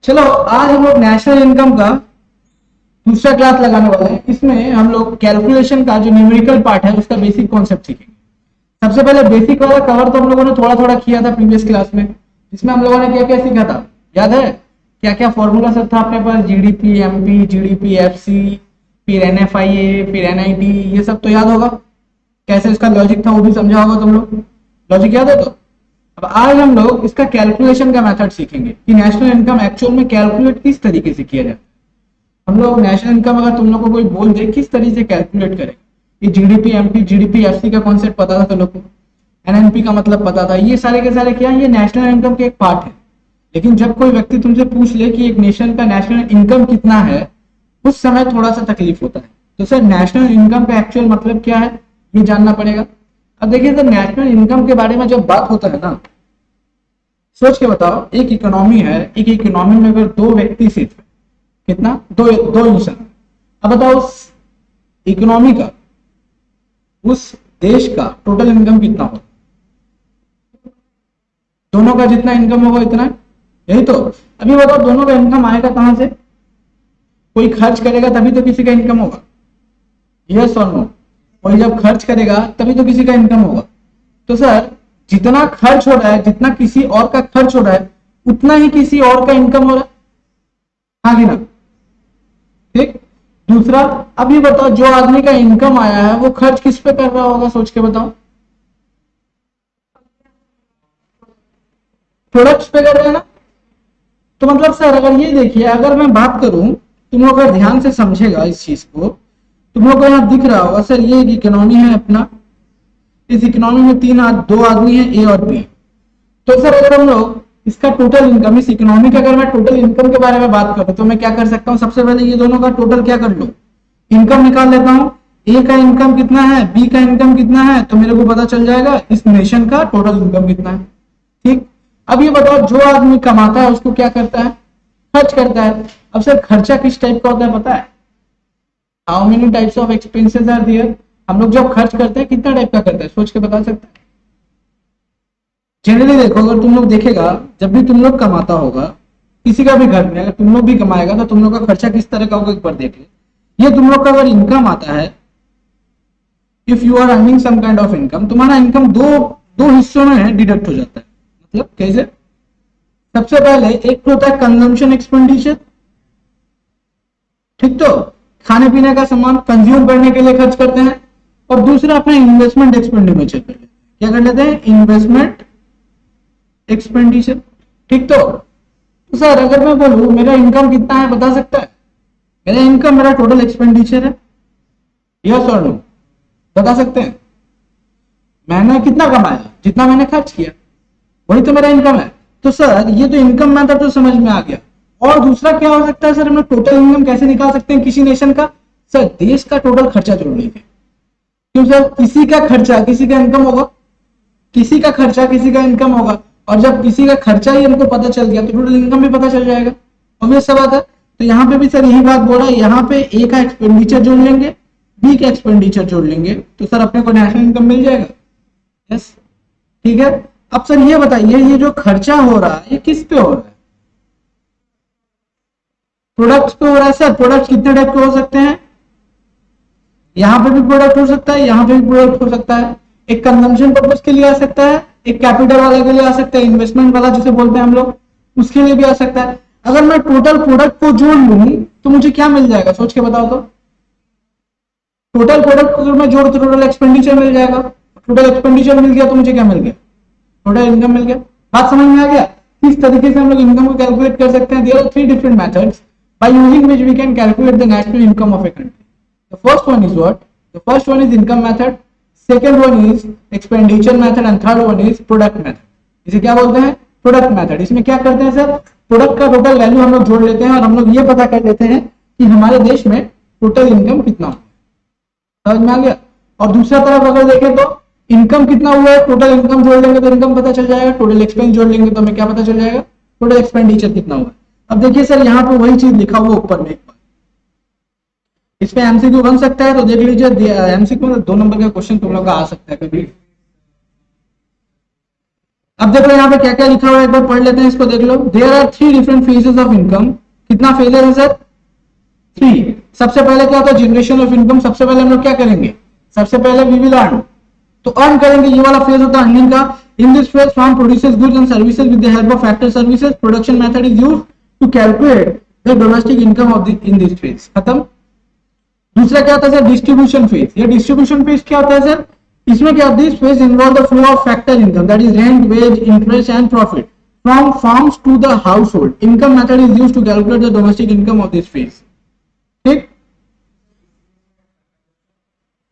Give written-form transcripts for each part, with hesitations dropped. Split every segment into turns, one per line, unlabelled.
चलो आज हम लोग नेशनल इनकम का दूसरा क्लास लगाने वाले हैं। इसमें हम लोग कैलकुलेशन का जो न्यूमेरिकल पार्ट है उसका बेसिक कॉन्सेप्ट सीखेंगे। सबसे पहले बेसिक वाला कवर तो हम लोगों ने थोड़ा थोड़ा किया था प्रीवियस क्लास में, जिसमें हम लोगों ने क्या क्या सीखा था याद है? क्या क्या फॉर्मूला सब था अपने पास? जीडीपी, एमपी, जीडीपी, एफसी, फिर एनएफआईए, फिर एनआईटी, ये सब तो याद होगा। कैसे इसका लॉजिक था वो भी समझा होगा तुम लोग। लॉजिक याद है? तो अब आज हम लोग इसका कैलकुलेशन का मेथड सीखेंगे कि नेशनल इनकम एक्चुअल में कैलकुलेट किस तरीके से किया जाए। हम लोग नेशनल इनकम अगर तुम लोग को कोई बोल दे किस तरीके से कैलकुलेट करें, ये जीडीपी, एमपी, जीडीपी, एफसी का कॉन्सेप्ट पता था तुम लोग को, एनएनपी का मतलब पता था, ये सारे के सारे क्या है, ये नेशनल इनकम के एक पार्ट है। लेकिन जब कोई व्यक्ति तुमसे पूछ ले कि एक नेशन का नेशनल इनकम कितना है, उस समय थोड़ा सा तकलीफ होता है। तो सर नेशनल इनकम का एक्चुअल मतलब क्या है ये जानना पड़ेगा। अब देखिए सर, नेशनल इनकम के बारे में जब बात होता है ना, सोच के बताओ, एक इकोनॉमी है, एक इकोनॉमी में अगर दो व्यक्ति सिर्फ, कितना, दो इंसान, अब बताओ उस इकोनॉमी का, उस देश का टोटल इनकम कितना होगा? दोनों का जितना इनकम होगा इतना, यही तो। अभी बताओ दोनों का इनकम आएगा कहां से? कोई खर्च करेगा तभी तो किसी का इनकम होगा, यस और नो? कोई जब खर्च करेगा तभी तो किसी का इनकम होगा। तो सर जितना खर्च हो रहा है, जितना किसी और का खर्च हो रहा है, उतना ही किसी और का इनकम हो रहा है, हाँ कि ना? ठीक। दूसरा, अब ये बताओ जो आदमी का इनकम आया है वो खर्च किस पे कर रहा होगा? सोच के बताओ। प्रोडक्ट्स पे कर रहे हैं ना? तो मतलब सर अगर ये देखिए, अगर मैं बात करूं, तुम लोग अगर ध्यान से समझेगा इस चीज को, तुम लोग को यहाँ दिख रहा होगा सर, ये एक इकोनॉमी है अपना, इस इकोनॉमी में दो आदमी है, ए और बी। तो सर अगर हम लोग इसका टोटल इनकम, इस इकोनॉमी का अगर मैं टोटल इनकम के बारे में बात करूं तो मैं क्या कर सकता हूं? सबसे पहले ये दोनों का टोटल क्या कर लो, इनकम निकाल लेता हूं। ए का इनकम कितना है, बी का इनकम कितना है, तो मेरे को पता चल जाएगा इस नेशन का टोटल इनकम कितना है। ठीक। अब ये बताओ जो आदमी कमाता है उसको क्या करता है? खर्च करता है। अब सर खर्चा किस टाइप का होता है पता है? How many types of expenses are there? हम लोग जब खर्च करते हैं कितना टाइप का करते हैं, सोच के बता सकते हैं? जनरली देखो, अगर तुम लोग देखेगा, जब भी तुम लोग कमाता होगा किसी का भी घर में, अगर तुम लोग भी कमाएगा तो तुम लोग का खर्चा किस तरह का होगा एक बार देख ले। ये तुम लोग का अगर इनकम आता है, if you are earning some kind of income, तुम्हारा इनकम दो हिस्सों में डिडक्ट हो जाता है। मतलब कैसे? सबसे पहले एक तो होता है कंजम्पशन एक्सपेंडिचर, ठीक, तो खाने पीने का सामान कंज्यूम करने के लिए खर्च करते हैं। और दूसरा अपना इन्वेस्टमेंट एक्सपेंडिचर कर लेते हैं। क्या कर लेते हैं? Investment expenditure. ठीक, तो सर अगर मैं बोलूं मेरा इनकम कितना है बता सकता है? मेरा इनकम मेरा टोटल एक्सपेंडिचर है, यस और नो? बता सकते हैं? मैंने कितना कमाया, जितना मैंने खर्च किया वही तो मेरा इनकम है। तो सर ये तो इनकम मेथड तो समझ में आ गया। और दूसरा क्या हो सकता है सर, हम लोग टोटल इनकम कैसे निकाल सकते हैं किसी नेशन का? सर देश का टोटल खर्चा जोड़ लेंगे। क्यों सर? किसी का खर्चा किसी का इनकम होगा, किसी का खर्चा किसी का इनकम होगा, और जब किसी का खर्चा ही हमको पता चल गया तो टोटल इनकम भी पता चल जाएगा। ऑब्वियस सा बात है। तो यहाँ पे भी सर यही बात बोल रहा है, यहाँ पे ए का एक्सपेंडिचर जोड़ लेंगे, बी का एक्सपेंडिचर जोड़ लेंगे, तो सर अपने को नेशनल इनकम मिल जाएगा। यस, ठीक है। अब सर ये बताइए, ये जो खर्चा हो रहा है ये किस पे हो रहा है? प्रोडक्ट्स पे हो रहा है। सर प्रोडक्ट्स कितने टाइप के हो सकते हैं? यहां पे भी प्रोडक्ट हो सकता है, यहां पे भी प्रोडक्ट हो सकता है। एक कंजम्पशन पर्पज के लिए आ सकता है, एक कैपिटल वाले के लिए आ सकता है, इन्वेस्टमेंट वाला जिसे बोलते हैं हम लोग, उसके लिए भी आ सकता है। अगर मैं टोटल प्रोडक्ट को जोड़ लूं तो मुझे क्या मिल जाएगा? सोच के बताओ तो। टोटल प्रोडक्ट को मैं जोड़ तो टोटल एक्सपेंडिचर मिल जाएगा। टोटल एक्सपेंडिचर मिल गया तो मुझे क्या मिल गया? टोटल इनकम मिल गया। बात समझ में आ गया? किस तरीके से हम लोग इनकम को कैलकुलेट कर सकते हैं? There are 3 different methods by using which we can calculate the national income of a country. The first one is what? The first one is income method, second one is expenditure method and third one is product method. इसे क्या बोलते हैं? Product method. इसमें क्या करते हैं sir, product का total value हम लोग जोड़ लेते हैं और हम लोग ये पता कर लेते हैं कि हमारे देश में टोटल इनकम कितना हुआ। समझ में आ गया? और दूसरा तरफ अगर देखें तो इनकम कितना हुआ है, टोटल इनकम जोड़ लेंगे तो इनकम पता चल जाएगा, टोटल एक्सपेंस जोड़ लेंगे तो हमें क्या पता चल जाएगा? टोटल एक्सपेंडिचर कितना हुआ है। अब देखिए सर यहाँ पे वही चीज लिखा हुआ ऊपर में, एक बार इस पे एमसीक्यू बन सकता है तो देख लीजिए। एमसीक्यू में 2 नंबर का क्वेश्चन तुम लोग का आ सकता है कभी। अब देखो यहाँ पे क्या क्या लिखा हुआ है, एक बार पढ़ लेते हैं इसको, देख लो। There are 3 different phases of income. कितना फेजेस है सर? 3। सबसे पहले क्या होता है? Generation of income. सबसे पहले हम लोग क्या करेंगे? सबसे पहले वी विल अर्न, तो अर्न करेंगे, ये वाला फेज होता है अर्निंग का। In this phase firm produces goods and services with the help of factor services. Production method is used to calculate the domestic income of in this phase. खत्म। दूसरा क्या होता है सर? Distribution phase. ये distribution phase क्या होता है sir? इसमें क्या होता है? This phase involve the flow of factor income, that is rent, wage, interest and profit from firms to the household. Income method is used to calculate the domestic income of this phase. ठीक।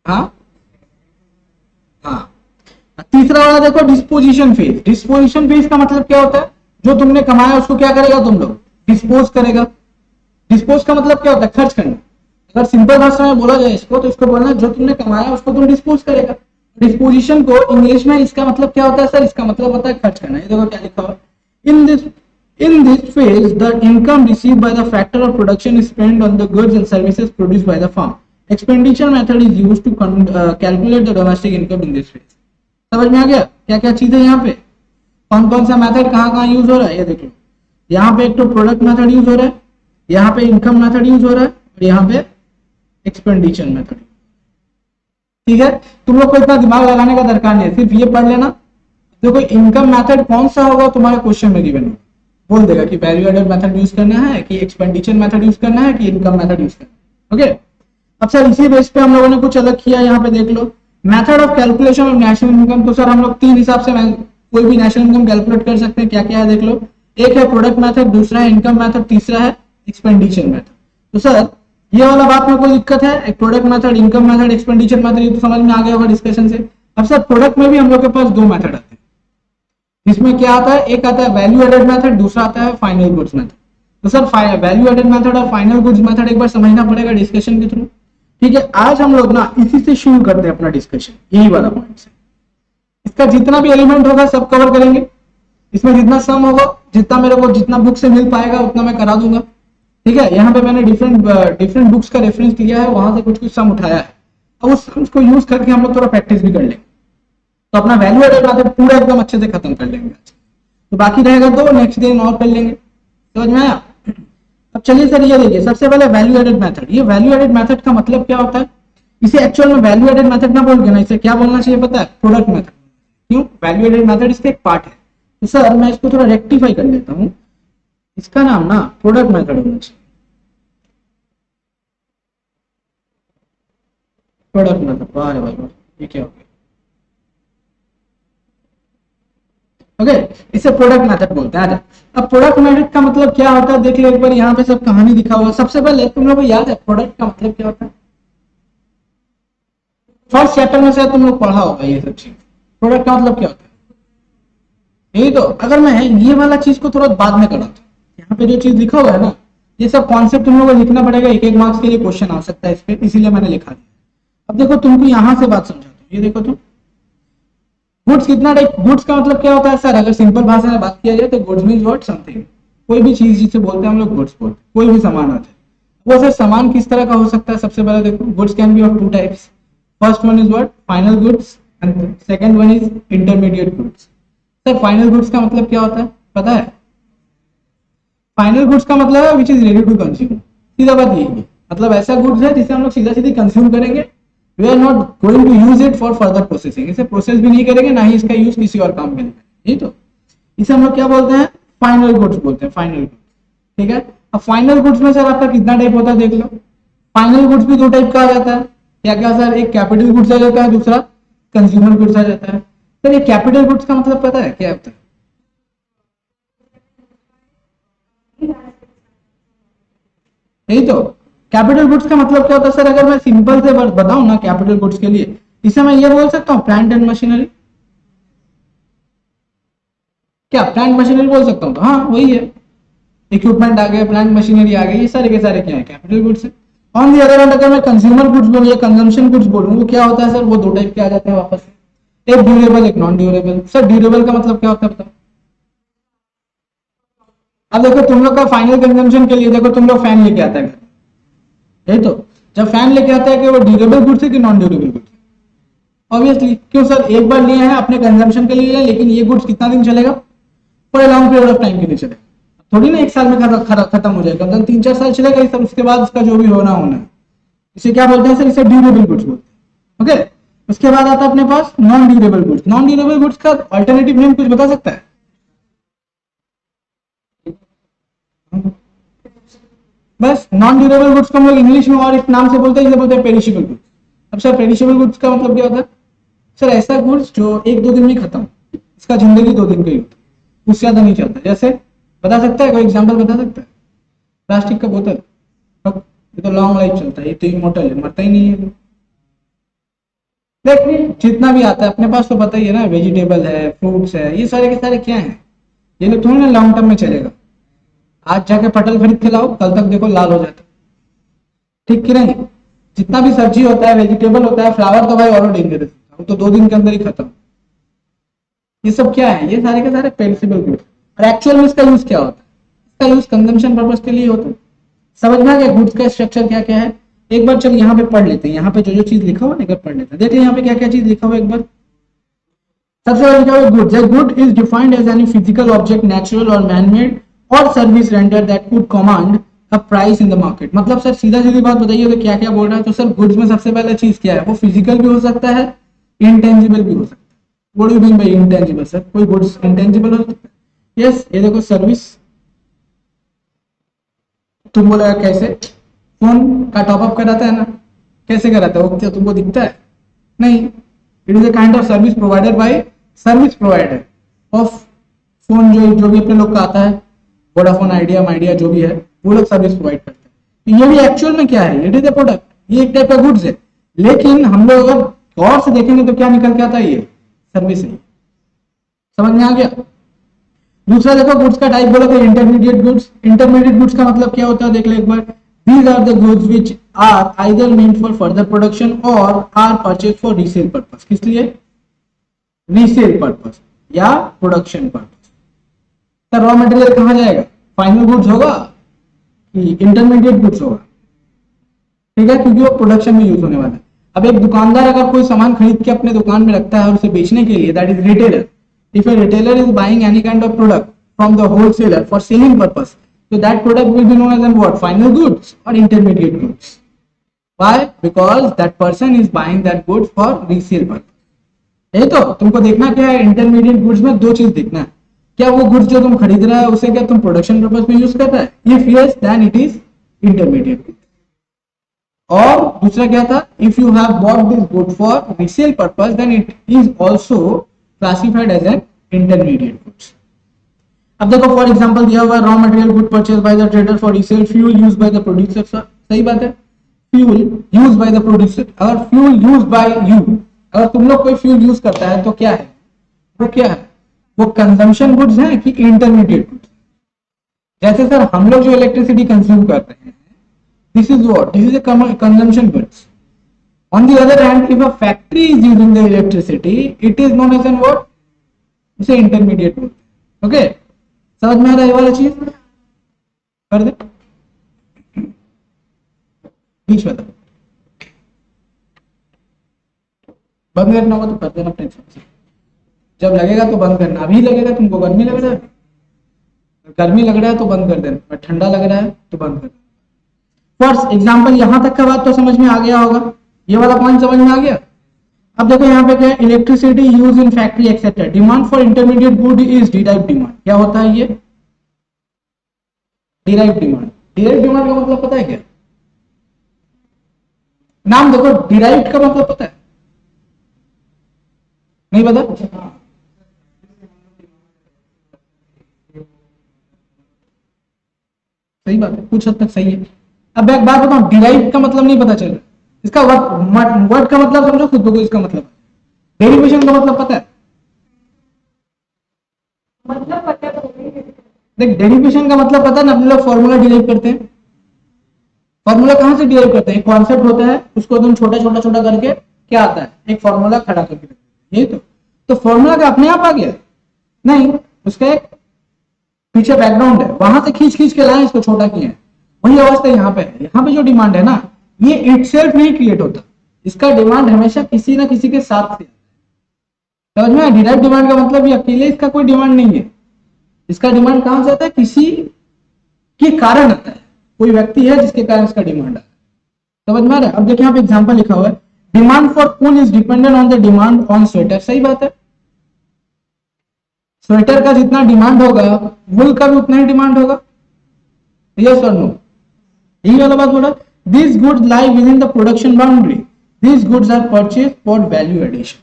हाँ हाँ। तीसरा वाला देखो, disposition phase. Disposition phase का मतलब क्या होता है? जो तुमने कमाया उसको क्या करेगा तुम लोग? डिस्पोज करेगा। डिस्पोज का मतलब क्या होता है? खर्च करना। अगर सिंपल भाषा में बोला जाए इसको, तो इसको बोलना जो तुमने कमाया उसको तुम डिस्पोज करेगा। डिस्पोजिशन को इंग्लिश में इसका मतलब क्या होता है सर? इसका मतलब होता है खर्च करना। ये देखो क्या लिखा हुआ, in this phase the income received by the factor of production is spent on the goods and services produced by the firm. Expenditure method is used to calculate the domestic income in this phase. समझ में आ गया क्या क्या चीज है यहाँ पे? कौन कौन सा मेथड कहाँ कहाँ यूज हो रहा है? ये देख लो, यहाँ पे एक तो प्रोडक्ट मेथड यूज हो रहा है, यहाँ पे इनकम मेथड यूज हो रहा है, और यहाँ पे एक्सपेंडिचर मेथड। ठीक है, तुम लोग को इतना दिमाग लगाने का दरकार नहीं है, सिर्फ ये पढ़ लेना। देखो इनकम मेथड कौन सा होगा तुम्हारे क्वेश्चन में गिवन बोल देगा कि वैल्यू एडेड मेथड यूज करना है, कि एक्सपेंडिचर मेथड यूज करना है, कि इनकम मेथड यूज करना है। ओके, अब सर इसी बेस पे हम लोगों ने कुछ अलग किया। यहाँ पे देख लो, method of calculation of national income. तो सर हम लोग 3 हिसाब से कोई भी नेशनल इनकम कैलकुलेट कर सकते हैं। क्या क्या है देख लो, एक है प्रोडक्ट मेथड, दूसरा है इनकम मेथड, तीसरा है एक्सपेंडिचर मेथड। तो सर ये वाला बात में कोई दिक्कत है? एक product method, income method, expenditure method, ये तो समझ में आ गया होगा डिस्कशन से। अब सर प्रोडक्ट में भी हम लोग के पास 2 मेथड आते हैं। इसमें क्या आता है? एक आता है वैल्यू एडेड मेथड, दूसरा आता है फाइनल गुड्स मेथड। तो सर वैल्यू एडेड मेथड और फाइनल गुड्स मेथड एक बार समझना पड़ेगा डिस्कशन के थ्रू। ठीक है, आज हम लोग ना इसी से शुरू करते हैं अपना डिस्कशन, यही वाला पॉइंट से। इसका जितना भी एलिमेंट होगा सब कवर करेंगे। इसमें जितना सम होगा, जितना मेरे को जितना बुक से मिल पाएगा उतना मैं करा दूंगा। ठीक है, यहाँ पे मैंने डिफरेंट बुक्स का रेफरेंस दिया है, वहां से कुछ कुछ सम उठाया है। अब उस सम्स को यूज करके हम लोग थोड़ा प्रैक्टिस भी कर लेंगे, तो अपना वैल्यू एडेड मेथड पूरा एकदम अच्छे से खत्म कर लेंगे। तो बाकी रहेगा 2, नेक्स्ट दिन और कर लेंगे। समझ में आया? अब चलिए सर ये देखिए, सबसे पहले वैल्यू एडेड मेथड। ये वैल्यू एडेड मेथड का मतलब क्या होता है? इसे एक्चुअल में वैल्यू एडेड मेथड ना बोल के ना, इसे क्या बोलना चाहिए पता है? Product method. क्यों? वैल्यू एडेड मेथड इसका एक पार्ट है। तो सर मैं इसको थोड़ा रेक्टिफाई कर लेता हूँ, इसका नाम ना प्रोडक्ट मेथड होना चाहिए। प्रोडक्ट मेथड, वाह भाई वाह, ये क्या हो गया? ओके, इसे प्रोडक्ट मेथड बोलते हैं। अब प्रोडक्ट मेथड का मतलब क्या होता है देख लो एक बार, यहाँ पे सब कहानी दिखा हुआ है। सबसे पहले तुम लोग को याद है प्रोडक्ट का मतलब क्या होता है? फर्स्ट चैप्टर में से तुम लोग पढ़ा होगा ये सब चीज। प्रोडक्ट का मतलब क्या होता है? यही तो। अगर मैं ये वाला चीज को थोड़ा बाद में कराता हूँ, यहाँ पे जो चीज लिखा हुआ है ना, ये सब कॉन्सेप्ट तुम लोग को लिखना पड़ेगा, एक एक मार्क्स के लिए क्वेश्चन आ सकता है इस पे, इसीलिए मैंने लिखा दिया। अब देखो तुमको यहाँ से बात समझाता हूँ, ये देखो तुम, गुड्स कितना टाइप, गुड्स का मतलब क्या होता है सर? अगर सिंपल भाषा में बात किया जाए तो गुड्स मींस व्हाट? समथिंग। कोई भी चीज जिसे बोलते हैं हम लोग गुड्स बोलते हैं, कोई भी सामान आता है। वो सर सामान किस तरह का हो सकता है? सबसे पहले देखो, goods can be of 2 types. First one is what? Final goods, and second one is intermediate goods. Sir final goods का मतलब क्या होता है पता है? फाइनल गुड्स का मतलब है which is ready to consume. सीधा बात यही है, मतलब ऐसा गुड्स है जिसे हम लोग सीधा सीधी कंज्यूम करेंगे। We are not going to use it for further processing. इसे प्रोसेस भी नहीं करेंगे, ना ही इसका यूज किसी और काम के लिए। यही तो, इसे हम लोग क्या बोलते हैं? फाइनल गुड्स बोलते हैं, फाइनल गुड्स। ठीक है, अब फाइनल गुड्स में सर आपका कितना टाइप होता है देख लो। फाइनल गुड्स भी 2 टाइप का आ जाता है। क्या क्या सर? एक कैपिटल गुड्स आ जाता है, दूसरा कंज्यूमर गुड्स आ जाता है। सर ये कैपिटल गुड्स का मतलब पता है क्या होता है? यही तो, कैपिटल गुड्स का मतलब क्या होता है सर? अगर मैं सिंपल से बताऊं ना कैपिटल गुड्स के लिए, इसे मैं ये बोल सकता हूँ प्लांट एंड मशीनरी। क्या प्लांट मशीनरी बोल सकता हूँ? तो हाँ वही है, इक्विपमेंट आ गए, प्लांट मशीनरी आ गई, ये सारे के सारे क्या है? कैपिटल गुड्स है। ऑन दी अदर हैंड अगर मैं कंज्यूमर गुड्स बोलूँ या कंजम्पशन गुड्स बोलूँ, वो क्या होता है सर? वो 2 टाइप के आ जाते हैं वापस से, एक ड्यूरेबल, एक नॉन ड्यूरेबल। सर ड्यूरेबल का मतलब क्या होता है बताओ? अब देखो तुम लोग का फाइनल कंजम्पशन के लिए देखो, तुम लोग फैन लेके आता है, यही तो। जब फैन लेके आता है कि वो ड्यूरेबल गुड्स है कि नॉन ड्यूरेबल गुड्स? ऑब्वियसली, क्यों सर, एक बार लिए हैं अपने कंजम्पशन के लिए, लेकिन ये गुड्स कितना दिन चलेगा, for a long period of time के लिए चलेगा, थोड़ी ना एक साल में खत्म हो जाएगा, मतलब 3-4 साल चलेगा सर, उसके बाद उसका जो भी होना होना है। इसे क्या बोलते हैं सर, इसे ड्यूरेबल गुड्स बोलते हैं। ओके, उसके बाद आता है अपने पास non durable goods. Non durable goods का अल्टरनेटिव नेम कुछ बता सकता है? बस नॉन ड्यूरेबल गुड्स को हम लोग इंग्लिश में और इस नाम से बोलते हैं, इसे बोलते हैं पेरिशेबल गुड्स। अब सर पेरिशेबल गुड्स का मतलब क्या होता है? सर ऐसा गुड्स जो 1-2 दिन में खत्म, इसका जिंदगी 2 दिन का ही होता है, उससे ज्यादा नहीं चलता। जैसे बता सकता है, कोई एग्जांपल बता सकता है? प्लास्टिक का बोतल, अब ये तो लॉन्ग लाइफ चलता है, ये तो इमोर्टल है, मरता ही नहीं है। देखिए जितना भी आता है अपने पास तो पता ही है ना, वेजिटेबल है, फ्रूट्स है, ये सारे के सारे क्या है, ये लोग थोड़ी ना लॉन्ग टर्म में चलेगा। आज जाके पटल खरीद के लाओ, कल तक देखो लाल हो जाता है, ठीक कि नहीं? जितना भी सब्जी होता है, वेजिटेबल होता है, फ्लावर तो भाई और डेंजरस, वो तो 2 दिन के अंदर ही खत्म। ये सब क्या है? ये सारे के सारे पेरिशेबल गुड्स। और एक्चुअल में इसका यूज क्या होता है? इसका यूज कंजम्पशन पर्पस के लिए होता है। समझ में आ गया गुड्स का स्ट्रक्चर क्या क्या है? एक बार चल यहाँ पे पढ़ लेते हैं, यहाँ पे जो जो चीज लिखा हुआ है पढ़ लेते हैं, देखिए यहाँ पे क्या क्या चीज लिखा हुआ है एक बार। सबसे पहले लिखा हुआ goods. Good is defined as any physical object, natural और मैन मेड और service render that could command a price in the market. मतलब सर सीधा सीधी बात बताइए तो क्या क्या बोल रहा है? तो सर गुड्स में सबसे पहले चीज क्या है? वो फिजिकल भी हो सकता है, इंटेंजिबल भी हो सकता है। What do you mean by intangible sir? कोई गुड्स इंटेंजिबल हो सकता है? यस, ये देखो सर्विस, तुम बोलेगा कैसे? फोन का टॉपअप कराता है ना, कैसे कराता है वो? क्या तुमको दिखता है? नहीं। It is a kind of service provided by service provider of phone, जो भी अपने लोग का आता है, वोडाफोन, आइडिया, माइडिया, जो भी है, वो लोग सर्विस प्रोवाइड करते हैं। ये भी एक्चुअल में क्या है? इट इज अ प्रोडक्ट, ये एक टाइप का गुड्स है। लेकिन हम लोग अगर गौर से देखेंगे तो क्या निकल के आता है? ये सर्विस है। समझ में आ गया? दूसरा देखो गुड्स का टाइप बोला तो इंटरमीडिएट गुड्स। इंटरमीडिएट गुड्स का मतलब क्या होता है देख ले एक बार। These are the goods which are either meant for further production or are purchased for resale purpose. किस लिए? रीसेल पर्पस या प्रोडक्शन पर्पस। तो रॉ मटेरियल कहाँ जाएगा? फाइनल गुड्स होगा कि इंटरमीडिएट गुड्स होगा? ठीक है, क्योंकि वो प्रोडक्शन में यूज होने वाला है। अब एक दुकानदार अगर कोई सामान खरीद के अपने दुकान में रखता है और उसे बेचने के लिए, that is retailer. If A retailer is buying any kind of product from the wholesaler for selling purpose, so that product will be known as what? Final goods or intermediate goods. Why? Because that person is buying that goods for resale purpose. यही तो तुमको देखना क्या है intermediate goods में? 2 चीज देखना है। क्या वो गुड्स जो तुम खरीद रहा है उसे क्या तुम प्रोडक्शन पर्पस में यूज कर रहा है? If yes then it is intermediate good. और दूसरा क्या था? If you have bought this good for resale purpose then it is also classified as an intermediate goods. अब देखो फॉर एग्जांपल दिया हुआ raw material good purchase by the trader for resale, fuel used by the producer. सही बात है, fuel used by the producer. अगर fuel used by you, अगर तुम लोग कोई फ्यूल यूज करता है तो क्या है वो? क्या है वो? कंजम्पशन गुड्स है कि इंटरमीडिएट गुड्स? जैसे सर हम लोग जो इलेक्ट्रिसिटी कंज्यूम करते हैं, this is what? This is a consumption goods. On the other hand if a factory is using the electricity, it is known as an what? इसे intermediate good. Okay, समझ में आ रहा है ये वाला चीज? कर दे बीच में, बंद करना होगा तो कर देना अपने हिसाब से। जब लगेगा तो बंद करना। अभी लगेगा तुमको गर्मी लग रहा है, गर्मी लग रहा है तो बंद कर देना, ठंडा लग रहा है तो बंद कर देना। फॉर एग्जाम्पल यहां तक का बात तो समझ में आ गया होगा, ये वाला पॉइंट समझ में आ गया। अब देखो यहाँ पे क्या है? Electricity use in factory etcetera. Demand for intermediate good is derived demand. क्या होता है ये? Derived demand. डिराइव्ड डिमांड का मतलब पता है क्या? नाम देखो, डिराइव्ड का मतलब पता है? नहीं पता? सही बात है, कुछ हद तक सही है। अब एक बात बताऊं, डिराइव्ड का मतलब नहीं पता चल रहा, इसका वर्ड का मतलब समझो खुद को। इसका मतलब डेरिवेशन का मतलब पता है? मतलब पता है? देख डेरिवेशन का मतलब पता है ना, अपने लोग फॉर्मूला डिराइव करते हैं। फॉर्मूला कहां से डिराइव करते हैं? एक कॉन्सेप्ट होता है, उसको तुम छोटा छोटा छोटा करके क्या आता है? एक फॉर्मूला खड़ा करके। यही तो फॉर्मूला का अपने आप आ गया? नहीं, उसका एक पीछे बैकग्राउंड है, वहां से खींच खींच के लाए, इसको छोटा किए। वही अवस्था यहाँ पे है। यहाँ पे जो डिमांड है ना, ये इटसेल्फ नहीं क्रिएट होता, इसका डिमांड हमेशा किसी ना किसी के साथ से, समझ में? डायरेक्ट डिमांड का मतलब ये अकेले इसका कोई डिमांड नहीं है, इसका डिमांड कहां से आता है? किसी के कारण आता है, कोई व्यक्ति है जिसके कारण इसका डिमांड आता है, समझ में आ रहा है? अब देखिए यहाँ पे एग्जांपल लिखा हुआ है, demand for wool is dependent on the demand on sweater. सही बात है, स्वेटर का जितना डिमांड होगा वूल का भी उतना ही डिमांड होगा, यस और नो? यही वाला बात बोला, these goods lie within the production boundary, these goods are purchased for value addition।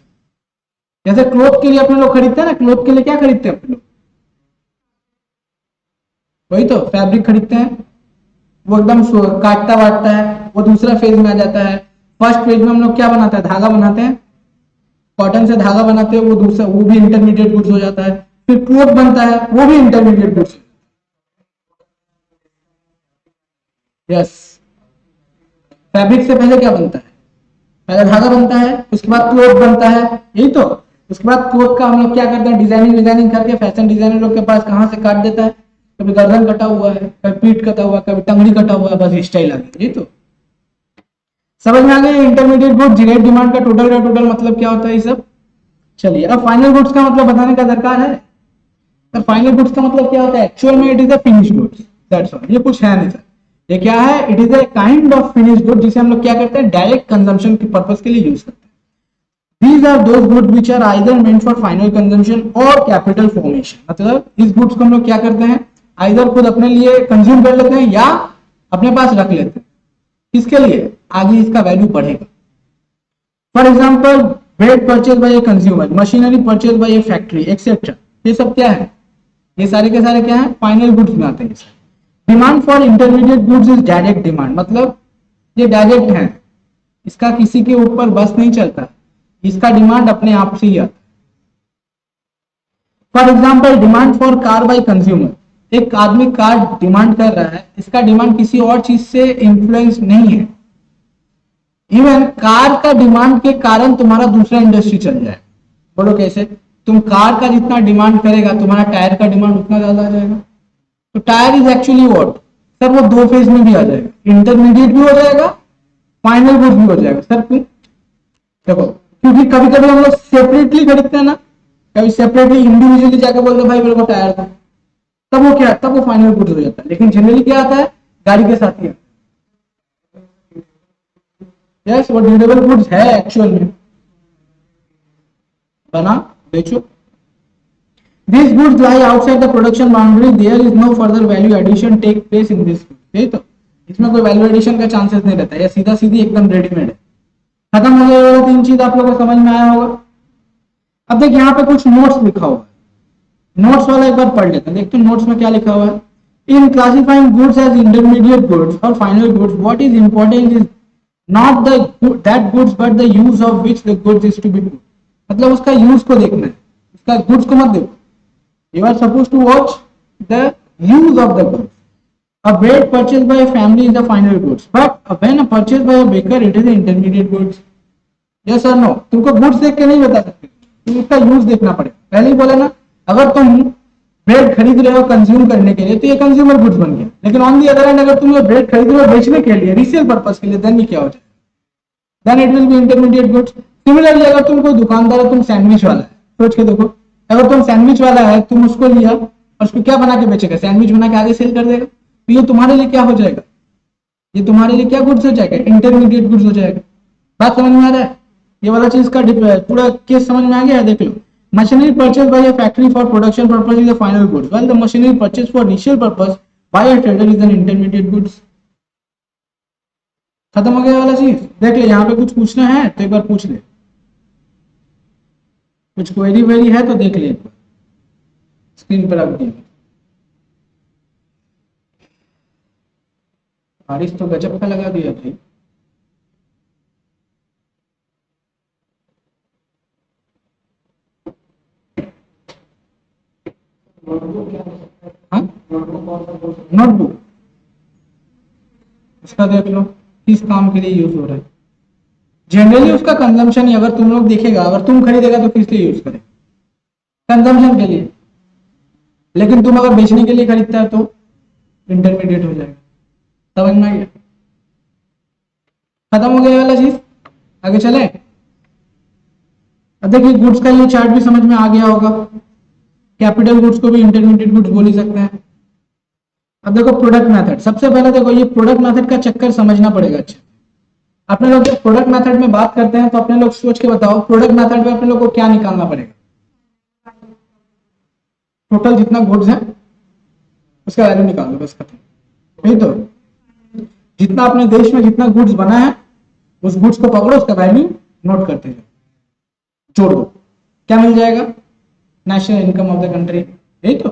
जैसे क्लोथ के लिए अपने लोग खरीदते हैं ना, क्लोथ के लिए क्या खरीदते हैं अपने लोग? वही तो फैब्रिक खरीदते हैं, वो एकदम काटता वाटता है, वो दूसरा फेज में आ जाता है। फर्स्ट फेज में हम लोग क्या बनाते हैं? धागा बनाते हैं, कॉटन से धागा बनाते हैं, वो दूसरा, वो भी इंटरमीडिएट गुड्स हो जाता है। फिर क्लोथ बनता है, वो भी इंटरमीडिएट गुड्स। यस, फैब्रिक से पहले क्या बनता है? पहले धागा बनता है, उसके बाद क्लोथ बनता है, यही तो। उसके बाद क्लोथ का हम लोग क्या करते हैं? डिजाइनिंग करके फैशन डिजाइनर लोग के पास कहां से काट देता है, कभी गर्दन कटा हुआ है, कभी पीठ कटा हुआ है, कभी टंगड़ी कटा हुआ है, बस स्टाइल आ गया, यही तो। समझ में आ गया? इंटरमीडिएट गुड्स, डायरेक्ट डिमांड का टोटल मतलब क्या होता है ये सब। चलिए, अब फाइनल गुड्स का मतलब बताने का दरकार है। तो फाइनल गुड्स का मतलब क्या होता है? एक्चुअल में it is a finish goods, that's all. ये कुछ है नहीं सर, ये क्या है? It is a kind of finish good जिसे हम लोग क्या करते हैं? डायरेक्ट कंजम्पशन के पर्पस के लिए यूज करते हैं। These are those goods which are either meant for final consumption or capital formation। मतलब इस गुड्स को हम लोग क्या करते हैं? आइदर खुद अपने लिए कंज्यूम कर लेते हैं या अपने पास रख लेते हैं। किसके लिए? आगे इसका वैल्यू बढ़ेगा। For example, bread purchase by a consumer, machinery purchase bye A factory etcetera, ये सब क्या है? ये सारे के सारे क्या है? फाइनल गुड्स में आते हैं। Demand for intermediate goods is direct demand, मतलब ये डायरेक्ट है, इसका किसी के ऊपर बस नहीं चलता, इसका डिमांड अपने आप से ही आता है। For example, demand for car by consumer, एक आदमी कार डिमांड कर रहा है, इसका डिमांड किसी और चीज से इंफ्लुएंस नहीं है। इवन कार का डिमांड के कारण तुम्हारा दूसरा इंडस्ट्री चल जाए। बोलो कैसे? तुम कार का जितना डिमांड करेगा, तुम्हारा टायर का डिमांड उतना ज्यादा आ जाएगा। तो tyre is actually what sir? वो दो फेज में भी आ जाएगा, इंटरमीडिएट भी हो जाएगा, फाइनल गुड भी हो जाएगा। सर क्यों? देखो, क्योंकि कभी कभी हम लोग सेपरेटली खरीदते हैं ना, कभी सेपरेटली इंडिविजुअली जाकर बोलते भाई मेरे को टायर था, तब वो क्या? तब वो फाइनल गुड हो जाता है। लेकिन जनरली क्या आता है? गाड़ी के साथ ही आता है। यस, वो ड्यूरेबल गुड्स है एक्चुअल में, बना बेचो। These goods lie outside the production boundary. There is no further value addition take place in this goods। यही तो, इसमें कोई वैल्यू एडिशन का चांसेस नहीं रहता है, सीधा सीधी एकदम रेडीमेड है। खत्म हो गया। तीन चीज आप लोगों को समझ में आया होगा। अब देखिए यहाँ पे कुछ नोट्स लिखा हुआ है, नोट्स वाला एक बार पढ़ लेते हैं, देखते हैं नोट्स में क्या लिखा हुआ है। In classifying goods as intermediate goods और final goods, what is important is not that goods but the use of which the goods is to be put. मतलब उसका यूज को देखना है, उसका गुड्स को मत देखो। You are supposed to watch the use of the goods. A bread purchased by a family is the final goods, but when purchased by a baker, it is the intermediate goods. Yes or no? तुमको goods देख के नहीं बता सकते, तुम उसका use देखना पड़ेगा। पहले ही बोला ना, अगर तुम ब्रेड खरीद रहे हो कंज्यूम करने के लिए तो ये कंज्यूमर गुड्स बन गया। लेकिन ऑन दी अदर हैंड, अगर तुम ये ब्रेड खरीद रहे हो बेचने के लिए, रीसेल पर्पस के लिए, देन ये क्या हो जाएगा? Then it will be intermediate goods. Similarly, अगर तुम कोई दुकानदार है, तुम सैंडविच वाला है, सोच के देखो, अगर तुम सैंडविच वाला है, तुम उसको लिया और उसको क्या बना के बेचेगा? सैंडविच बना के आगे सेल कर देगा। तो ये तुम्हारे लिए क्या हो जाएगा? ये तुम्हारे लिए क्या गुड्स हो जाएगा? इंटरमीडिएट गुड्स हो जाएगा। बात समझ में आ रहा है? ये वाला चीज का पूरा केस समझ में आ गया है? देख लो, machinery purchase by a factory for production purpose is the final goods, while the machinery purchase for resale purpose by a trader is an intermediate goods. खत्म हो गया वाला चीज। देख ले, यहाँ पे कुछ पूछना है तो एक बार पूछ ले, कुछ क्वेरी वेरी है तो देख ले, स्क्रीन पर रख दिया। बारिश तो गजब का लगा दिया भाई। नोटबुक उसका देख लो किस काम के लिए यूज हो रहा है। जनरली उसका कंजम्पशन ही, अगर तुम लोग देखेगा, अगर तुम खरीदेगा तो किस लिए यूज करेगा? कंजम्पशन के लिए। लेकिन तुम अगर बेचने के लिए खरीदता है तो इंटरमीडिएट हो जाएगा। समझ में आ गया? खत्म हो गया वाला चीज। आगे चले। अब देखिए गुड्स का ये चार्ट भी समझ में आ गया होगा। कैपिटल गुड्स को भी इंटरमीडिएट गुड्स बोल ही सकते हैं। अब देखो प्रोडक्ट मेथड, सबसे पहले देखो ये प्रोडक्ट मेथड का चक्कर समझना पड़ेगा। अच्छा अपने लोग जब प्रोडक्ट मेथड में बात करते हैं तो अपने लोग सोच के बताओ प्रोडक्ट मेथड में अपने लोग को क्या निकालना पड़ेगा? टोटल जितना गुड्स है उसका वैल्यू निकाल दो, बस खत्म। यही तो, जितना अपने देश में जितना गुड्स बना है उस गुड्स को पकड़ो, उसका वैल्यू नोट करते जाओ, जोड़ दो, क्या मिल जाएगा? National income of the country. यही तो।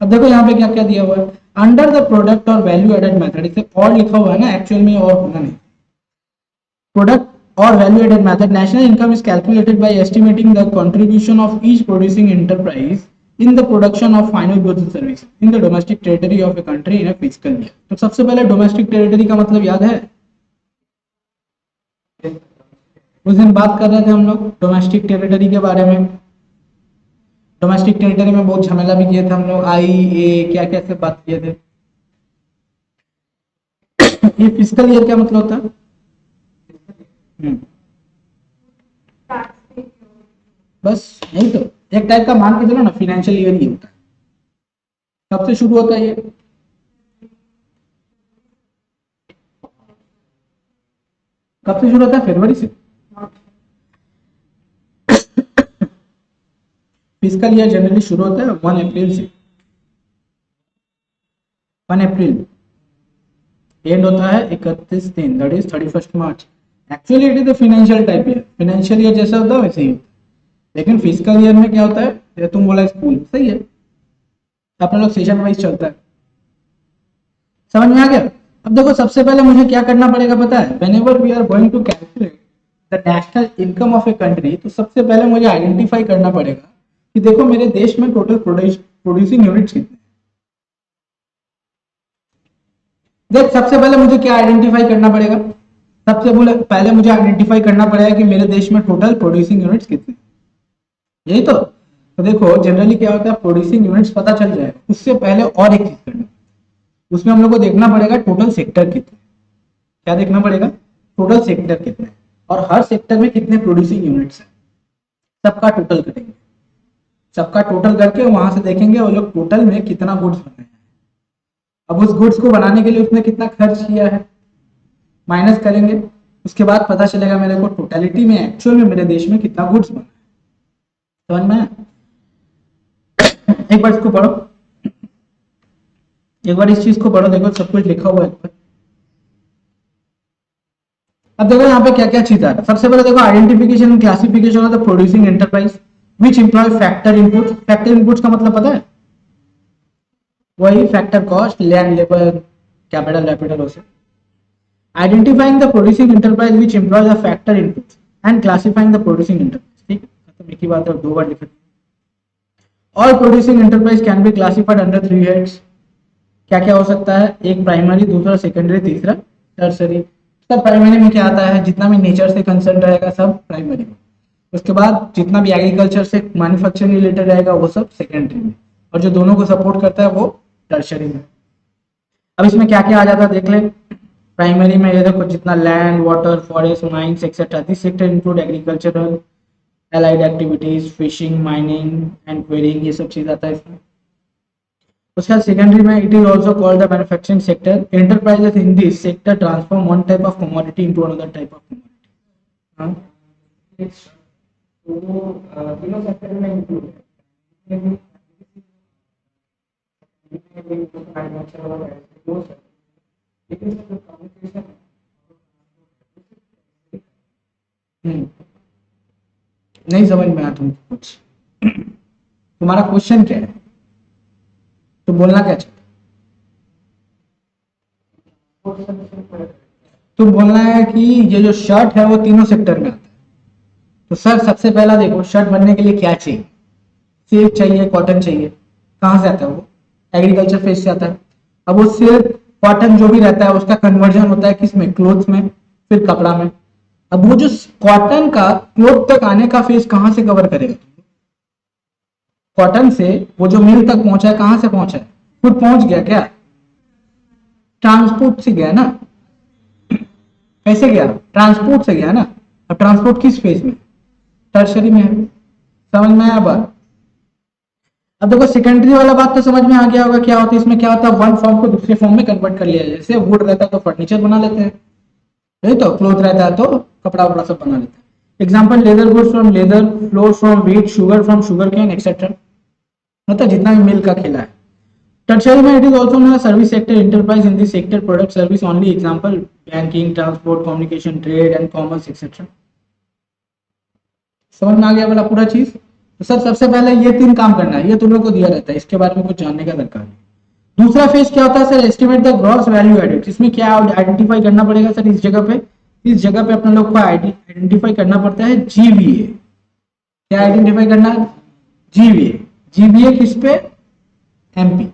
अब देखो यहाँ पे क्या क्या दिया हुआ है, अंडर द प्रोडक्ट और वैल्यू एडेड मेथड, इसे और लिखा हुआ है ना, एक्चुअल में और होना नहीं। प्रोडक्ट और value added method, national income is calculated by estimating the contribution of each producing enterprise in the production of final goods and services in the domestic territory of a country in a fiscal year। तो सबसे पहले domestic territory का मतलब याद है? उस दिन बात कर रहे थे हम लोग डोमेस्टिक टेरिटरी के बारे में। डोमेस्टिक टेरिटरी में बहुत झमेला भी किए थे हम लोग, आई ए क्या क्या से बात किए थे। ये फिस्कल ईयर क्या मतलब होता है? बस यही तो, एक टाइप का मान के चलो ना, फाइनेंशियल ईयर ही होता है। कब से शुरू होता है ये? कब से शुरू होता है? फरवरी से। फिस्कल ईयर जनरली शुरू होता है 1 अप्रैल से। 1 अप्रैल एंड होता है 31 दिन, that is 31 March. Actually it is the financial type year, financial year जैसा होता है वैसे ही होता है। लेकिन फिस्कल ईयर में क्या होता है, तुम बोला स्कूल, सही है, अपने लोग सेशन वाइज चलता है। समझ में आ गया? अब देखो सबसे पहले मुझे क्या करना पड़ेगा पता है, whenever we are going to calculate the national income of a country, तो सबसे पहले मुझे आइडेंटिफाई करना पड़ेगा कि देखो मेरे देश में टोटल प्रोड्यूसिंग यूनिट्स कितने। देख सबसे पहले मुझे क्या आइडेंटिफाई करना पड़ेगा? सबसे पहले मुझे आइडेंटिफाई करना पड़ेगा कि मेरे देश में टोटल प्रोड्यूसिंग यूनिट्स कितने। यही तो देखो जनरली क्या होता है, प्रोड्यूसिंग यूनिट्स पता चल जाएगा, उससे पहले और एक चीज करना, उसमें हम लोग को देखना पड़ेगा टोटल सेक्टर कितने। क्या देखना पड़ेगा? टोटल सेक्टर कितने, और हर सेक्टर में कितने प्रोड्यूसिंग यूनिट्स हैं, सबका टोटल करेंगे। सबका टोटल करके वहां से देखेंगे वो लोग टोटल में कितना गुड्स बनाए हैं। अब उस गुड्स को बनाने के लिए उसने कितना खर्च किया है माइनस करेंगे, उसके बाद पता चलेगा मेरे को टोटलिटी में एक्चुअल में मेरे देश में कितना गुड्स बना है। समझ में? एक बार इसको पढ़ो, एक बार इस चीज को पढ़ो, देखो सब कुछ लिखा हुआ है। अब देखो यहाँ पे क्या क्या चीज आ रहा है। सबसे पहले देखो identification and classification of the producing enterprise which employ factor input. Factor inputs का मतलब पता है? वही factor cost, land, labour, capital हो से। Identifying the producing enterprise which employ the factor inputs and classifying the producing enterprise. ठीक है, खत्म, एक ही बात है, दो बार लिखा। All producing enterprise can be classified under 3 heads. क्या क्या हो सकता है? एक प्राइमरी, दूसरा सेकेंडरी, तीसरा टर्सरी। सब प्राइमरी में क्या आता है, जितना भी नेचर से कंसर्न रहेगा सब प्राइमरी में। उसके बाद जितना भी एग्रीकल्चर से मैन्युफैक्चरिंग रिलेटेड रहेगा वो सब सेकेंडरी में, और जो दोनों को सपोर्ट करता है वो टर्सरी में। अब इसमें क्या क्या आ जाता है देख ले। प्राइमरी में ये देखो जितना land, water, forest, mines etcetera, this sector include agricultural, allied activities, fishing, mining and quarrying, ये सब चीज आता है इसमें। उसके बाद सेकेंडरी में it is also called the manufacturing sector. Enterprises in this sector transform one type of commodity into another type of commodity. तीनों सेक्टर में इंक्लूड है। नहीं समझ में आया तुमको कुछ? तुम्हारा क्वेश्चन क्या है, तो बोलना क्या चाहते? तुम बोलना है कि ये जो शर्ट है वो तीनों सेक्टर में आता है। तो सर सबसे पहला देखो शर्ट बनने के लिए क्या चाहिए? सिल्क चाहिए, कॉटन चाहिए। कहाँ से आता है वो? एग्रीकल्चर फेज से आता है। अब वो सिल्क कॉटन जो भी रहता है उसका कन्वर्जन होता है किस में? क्लोथ में, फिर कपड़ा में। अब वो जो कॉटन का क्लोथ तक आने का फेज कहाँ से कवर करेगा? कॉटन से वो जो मिल तक पहुंचा है, कहां से पहुंचा है? खुद पहुंच गया क्या? ट्रांसपोर्ट से गया ना। कैसे गया? ट्रांसपोर्ट से गया ना। और ट्रांसपोर्ट किस फेज में, टर्शरी में है। समझ में आया बात। अब देखो सेकेंडरी वाला बात तो समझ में आ गया होगा क्या होता है, इसमें क्या होता है, वन फॉर्म को दूसरे फॉर्म में कन्वर्ट कर लिया जाए। जैसे वुड रहता है तो फर्नीचर बना लेते हैं, नहीं तो क्लोथ रहता है तो कपड़ा वपड़ा सब बना लेते हैं। Example leather goods from leather, flour from wheat, sugar from sugar cane etcetera, मतलब जितना भी मिल का खेला है। टर्शरी में it is also known service sector enterprise in this sector product service only, example banking, transport, communication, trade and commerce etcetera. समझ में आ गया वाला पूरा चीज। तो सर सबसे पहले ये 3 काम करना है, ये तुम लोग को दिया रहता है, इसके बारे में कुछ जानने का दरकार नहीं। दूसरा फेज क्या होता है sir, estimate the gross value added. इसमें क्या आइडेंटिफाई करना पड़ेगा सर, इस जगह पे अपने लोग को आइडेंटिफाई करना पड़ता है जीवीए। क्या आइडेंटिफाई करना है, जीवीए। जीवीए किस पे, एमपी,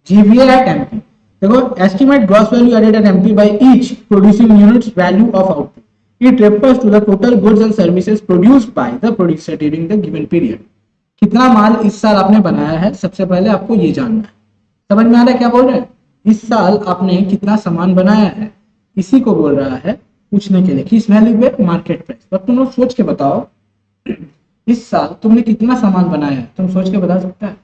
जीवीए एट एमपी। देखो estimate gross value added at MP by each producing units value of output, it refers to the total goods and services produced by the producer during the given period। कितना माल इस साल आपने बनाया है, सबसे पहले आपको ये जानना है। समझ में आ रहा है क्या बोल रहे हैं, इस साल आपने कितना सामान बनाया है, इसी को बोल रहा है पूछने के लिए। किस वैल्यू पे, मार्केट प्राइस। पर तुम लोग सोच के बताओ इस साल तुमने कितना सामान बनाया है, तुम सोच के बता सकते हैं।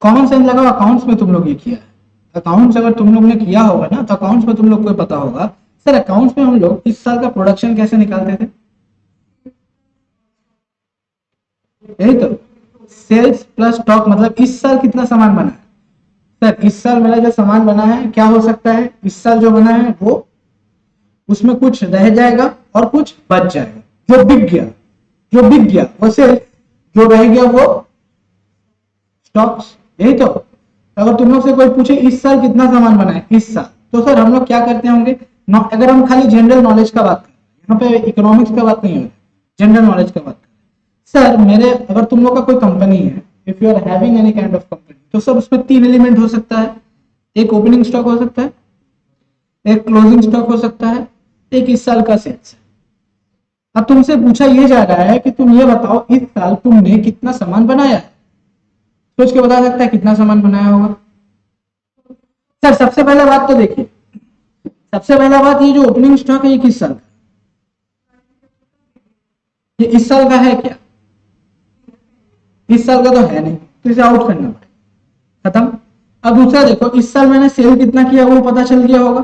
कॉमन सेंस लगाओ, अकाउंट्स में तुम लोग ये किया है। अकाउंट्स अगर तुम लोग ने किया होगा ना तो अकाउंट्स में तुम लोग को पता होगा सर अकाउंट्स में हम लोग इस साल का प्रोडक्शन कैसे निकालते थे, यही तो सेल्स प्लस स्टॉक, मतलब इस साल कितना सामान बना है। सर इस साल मेरा जो सामान बना है क्या हो सकता है, इस साल जो बना है वो उसमें कुछ रह जाएगा और कुछ बच जाएगा, जो बिक गया वो सेल्स, जो रह गया वो स्टॉक्स, यही तो। अगर तुम लोग से कोई पूछे इस साल कितना सामान बना है इस साल, तो सर हम लोग क्या करते होंगे, अगर हम खाली जनरल नॉलेज का बात करें, यहाँ पे इकोनॉमिक्स का बात नहीं हो रहा, जनरल नॉलेज का बात करें। सर मेरे अगर तुम लोग का कोई कंपनी है, if you are having any kind of company, तो सर उसमें 3 एलिमेंट हो सकता है, एक ओपनिंग स्टॉक हो सकता है, एक क्लोजिंग स्टॉक हो सकता है, एक इस साल का सेल्स। अब तुमसे पूछा ये जा रहा है कि तुम ये बताओ इस साल तुमने कितना सामान बनाया है, सोच के बता सकता है कितना सामान बनाया होगा। सर सबसे पहला बात तो देखिए, सबसे पहला बात ये जो ओपनिंग स्टॉक है ये किस साल का, ये इस साल का है क्या, इस साल का तो है नहीं, तो इसे आउट करना पड़ेगा, खत्म। अब दूसरा देखो, इस साल मैंने सेल कितना किया वो पता चल गया होगा,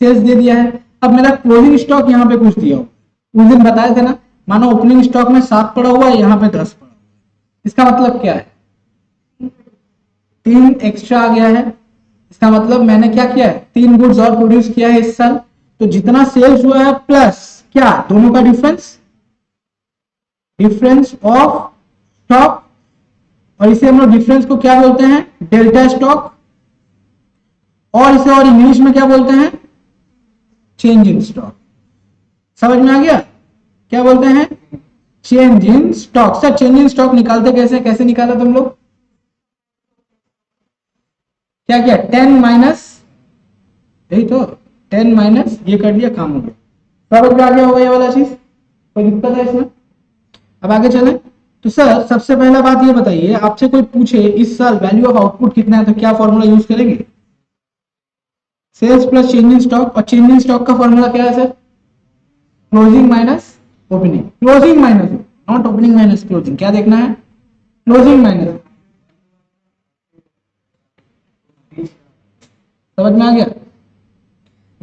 सेल्स दे दिया है। अब मेरा क्लोजिंग स्टॉक यहाँ पे कुछ दिया होगा, उस दिन बताए थे ना, मानो ओपनिंग स्टॉक में 7 पड़ा हुआ है, यहाँ पे 10 पड़ा हुआ है। इसका मतलब क्या है, 3 एक्स्ट्रा आ गया है। इसका मतलब मैंने क्या किया है, 3 गुड्स और प्रोड्यूस किया है इस साल, तो जितना सेल्स हुआ है प्लस क्या, दोनों का डिफरेंस ऑफ स्टॉक, और इसे हम लोग डिफरेंस को क्या बोलते हैं, डेल्टा स्टॉक, और इसे और इंग्लिश में क्या बोलते हैं, चेंज इन स्टॉक। समझ में आ गया, क्या बोलते हैं, change in stock. Sir change in stock निकालते कैसे निकाला तुम लोग, क्या किया, 10 माइनस, यही तो 10 माइनस ये कर दिया, काम हो गया। समझ में आ गया होगा ये वाला चीज, कोई दिक्कत है इसमें। अब आगे चले, तो सर सबसे पहला बात ये बताइए, आपसे कोई पूछे इस साल वैल्यू ऑफ आउटपुट कितना है, तो क्या फॉर्मूला यूज करेंगे, sales plus change in stock. और चेंज इन स्टॉक का फॉर्मूला क्या है sir, closing minus opening, closing minus, not opening minus closing, क्या देखना है, क्लोजिंग माइनस। समझ में आ गया,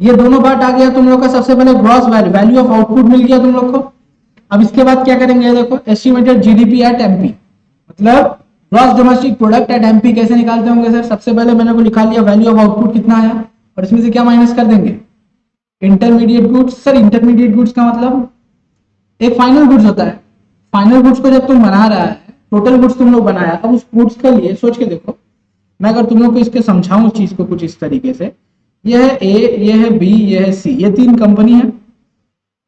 ये दोनों पार्ट आ गया तुम लोग का। सबसे पहले ग्रॉस वैल्यू ऑफ आउटपुट मिल गया तुम लोग को। अब इसके बाद क्या करेंगे, देखो एस्टिमेटेड जीडीपी एट एमपी, मतलब gross domestic product at MP कैसे निकालते होंगे सर। सबसे पहले मैंने को लिखा लिया वैल्यू ऑफ आउटपुट कितना आया, और इसमें से क्या माइनस कर देंगे, intermediate goods. Sir intermediate goods का मतलब एक फाइनल गुड्स होता है, फाइनल गुड्स को जब तुम बना रहा है, टोटल गुड्स तुम लोग बनाया, अब उस गुड्स के लिए सोच के देखो, मैं अगर तुम लोग को इसके समझाऊं चीज को कुछ इस तरीके से, ये है ए, ये है बी, ये है सी, ये 3 कंपनी है।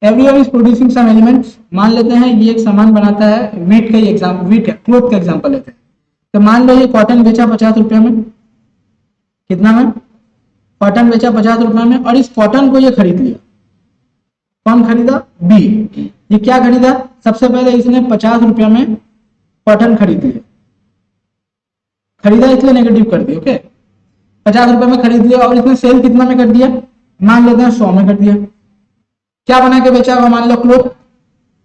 Everyone is producing some elements. मान लेते हैं ये एक सामान बनाता है, वीट का ही एग्जाम्पल, वीट क्लोथ का एग्जाम्पल लेते हैं। तो मान लो ये कॉटन बेचा 50 रुपये में, कितना में, कॉटन बेचा 50 रुपये में, और इस कॉटन को ये खरीद लिया, कौन खरीदा, बी। ये क्या खरीदा, सबसे पहले इसने 50 रुपये में कॉटन खरीद लिया, खरीदा इसलिए नेगेटिव कर दिया, ओके, 50 रुपए में खरीद लिया, और इसने सेल कितना में कर दिया, मान लेते हैं 100 में कर दिया। क्या बना के बेचा होगा, मान लो क्लोथ,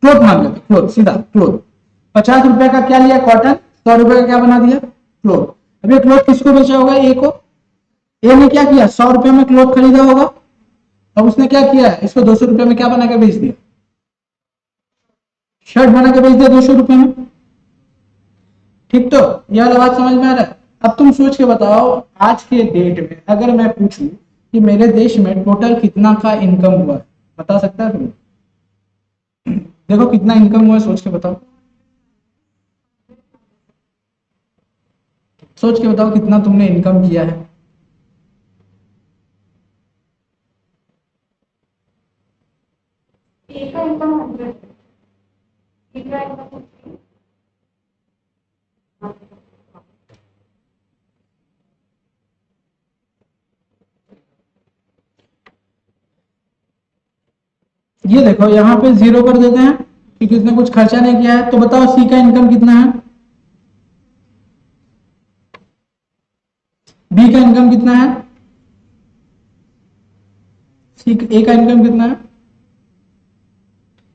क्लोथ मान लेते, क्लोथ सीधा क्लोथ। 50 रुपए का क्या लिया कॉटन, 100 रुपए का क्या बना दिया क्लोथ। अब ये क्लोथ किसको बेचा होगा, ए को। ए ने क्या किया, 100 रुपए में क्लोथ खरीदा होगा। अब उसने क्या किया, इसको 200 रुपए में क्या बना के बेच दिया, शर्ट बना के बेच दिया 200 रुपए में। ठीक, तो यह वाला बात समझ में आ रहा है। अब तुम सोच के बताओ, आज के डेट में अगर मैं पूछूं कि मेरे देश में टोटल कितना का इनकम हुआ है, बता सकता है तुम? देखो कितना इनकम हुआ है, सोच के बताओ, सोच के बताओ कितना तुमने इनकम किया है। ये देखो यहाँ पे 0 कर देते हैं क्योंकि उसने कुछ खर्चा नहीं किया है। तो बताओ सी का इनकम कितना है, बी का इनकम कितना है, सी ए का इनकम कितना है।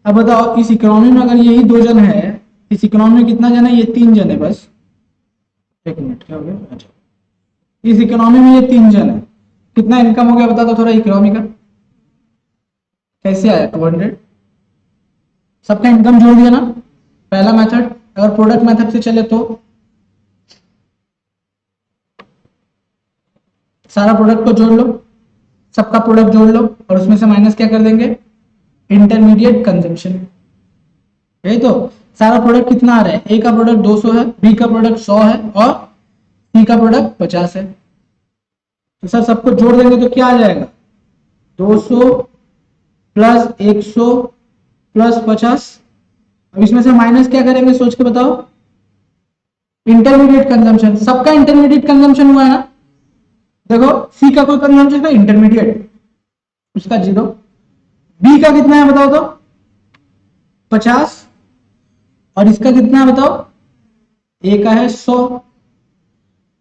अब बताओ इस इकोनॉमी में अगर यही 2 जन है, इस इकोनॉमी में कितना जन है, ये 3 जन है बस। एक मिनट, क्या हो गया, अच्छा, इस इकोनॉमी में ये 3 जन है, कितना इनकम हो गया बता दो थोड़ा इकोनॉमी का, कैसे आया 200। सबका इनकम जोड़ दिया ना, पहला मेथड। अगर प्रोडक्ट मेथड से चले तो सारा प्रोडक्ट को जोड़ लो, सबका प्रोडक्ट जोड़ लो और उसमें से माइनस क्या कर देंगे, इंटरमीडिएट कंजम्पशन। यही तो, सारा प्रोडक्ट कितना आ रहा है, ए का प्रोडक्ट 200 है, बी का प्रोडक्ट 100 है और सी का प्रोडक्ट 50 है। तो सर सबको जोड़ देंगे तो क्या आ जाएगा, 200 प्लस 100 प्लस 50। अब इसमें से माइनस क्या करेंगे, सोच के बताओ, इंटरमीडिएट कंजम्पशन। सबका इंटरमीडिएट कंजम्पशन हुआ है ना, देखो सी का कोई कंजम्पशन का इंटरमीडिएट, उसका 0। बी का कितना है बताओ तो, 50 और इसका कितना है बताओ, ए का है 100।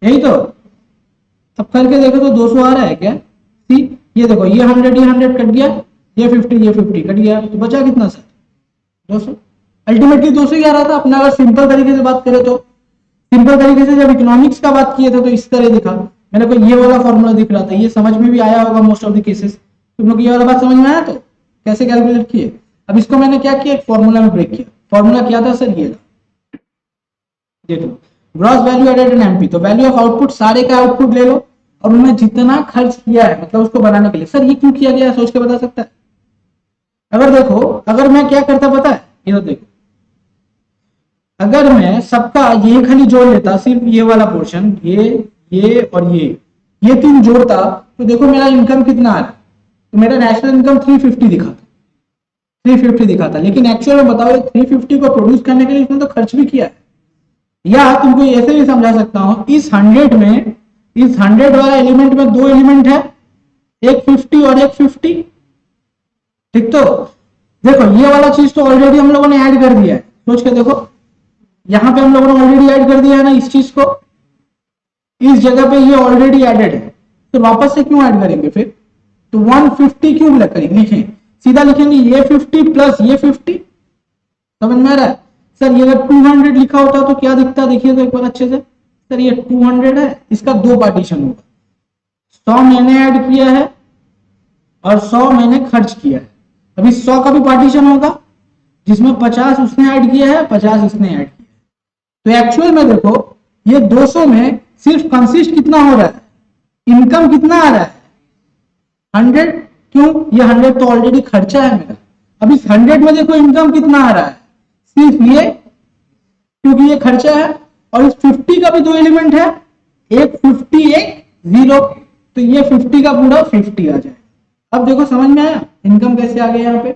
यही तो, अब करके देखो तो 200 आ रहा है क्या, सी। ये देखो ये 100 ये 100 कट गया, ये 50 ये 50 कट गया, तो बचा कितना सर, 200। अल्टीमेटली 200 ही आ रहा था। अपना अगर सिंपल तरीके से बात करें तो, सिंपल तरीके से जब इकोनॉमिक्स का बात किए थे तो इस तरह दिखा, मेरे को ये वाला फॉर्मूला दिख रहा था, ये समझ में भी आया होगा मोस्ट ऑफ द केसेस। तुम लोग ये वाला बात समझ में आया तो कैसे कैलकुलेट किए। अब इसको मैंने क्या किया, एक फॉर्मूला में ब्रेक किया। फॉर्मूला क्या था सर, ये था, देख लो, gross value added in MP. तो वैल्यू ऑफ आउटपुट, सारे का आउटपुट ले लो और उन्होंने जितना खर्च किया है मतलब उसको बनाने के लिए। सर ये क्यों किया गया, सोच के बता सकता है। अगर देखो, अगर मैं क्या करता पता है, ये तो देखो, अगर मैं सबका ये खाली जोड़ लेता, सिर्फ ये वाला पोर्शन, ये और ये 3 जोड़ता, तो देखो मेरा इनकम कितना आ रहा है। तो मेरा नेशनल इनकम 350 दिखाता, 350 दिखाता। लेकिन एक्चुअल में बताओ 350 को प्रोड्यूस करने के लिए इसने तो खर्च भी किया है। या तुमको ऐसे भी समझा सकता हूं, इस 100 में, इस 100 वाला एलिमेंट में 2 एलिमेंट है, एक 50 और एक 50। ठीक, तो देखो ये वाला चीज तो ऑलरेडी हम लोगों ने ऐड कर दिया है। सोच के देखो, यहां पे हम लोगों ने ऑलरेडी ऐड कर दिया है ना इस चीज को, इस जगह पे ये ऑलरेडी एडेड है, तो वापस से क्यों ऐड करेंगे फिर। तो 150 क्यों लिखें, सीधा लिखेंगे ये 50 प्लस ये 50। समझ में आ रहा है। सर ये अगर 200 लिखा होता तो क्या दिखता, देखिए तो एक बार अच्छे से। सर ये 200 है, इसका 2 पार्टीशन होगा, 100 मैंने ऐड किया है और 100 मैंने खर्च किया है। अभी 100 का भी पार्टीशन होगा जिसमें 50 उसने ऐड किया है, 50 इसने ऐड किया है। तो एक्चुअल में देखो ये 200 में सिर्फ कंसिस्ट कितना हो रहा है, इनकम कितना आ रहा है, 100। क्यों, ये 100 तो ऑलरेडी खर्चा है मेरा। अब इस 100 में देखो इनकम कितना आ रहा है, सिर्फ ये, क्योंकि ये खर्चा है। और इस 50 का भी 2 एलिमेंट है, एक 50 एक 0, तो ये 50 का पूरा 50 आ जाए। अब देखो समझ में आया इनकम कैसे आ गया यहाँ पे,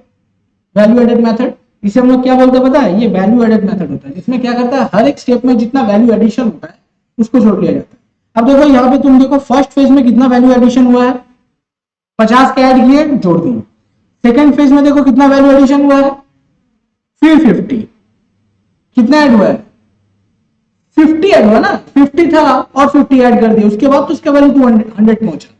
वैल्यू एडेड मेथड। इसे हम लोग क्या बोलते हैं पता है, ये वैल्यू एडेड मेथड होता है, जिसमें क्या करता है, हर एक स्टेप में जितना वैल्यू एडिशन होता है उसको जोड़ लिया जाता है। अब देखो यहाँ पे तुम देखो फर्स्ट फेज में कितना वैल्यू एडिशन हुआ है, 50 का ऐड किए जोड़ दिए। सेकेंड फेज में देखो कितना वैल्यू एडिशन हुआ है, फिर 50, कितना ऐड हुआ है, 50 ऐड हुआ ना, 50 था और 50 ऐड कर दिया, उसके बाद तो उसका वैल्यू 200 पहुंचा।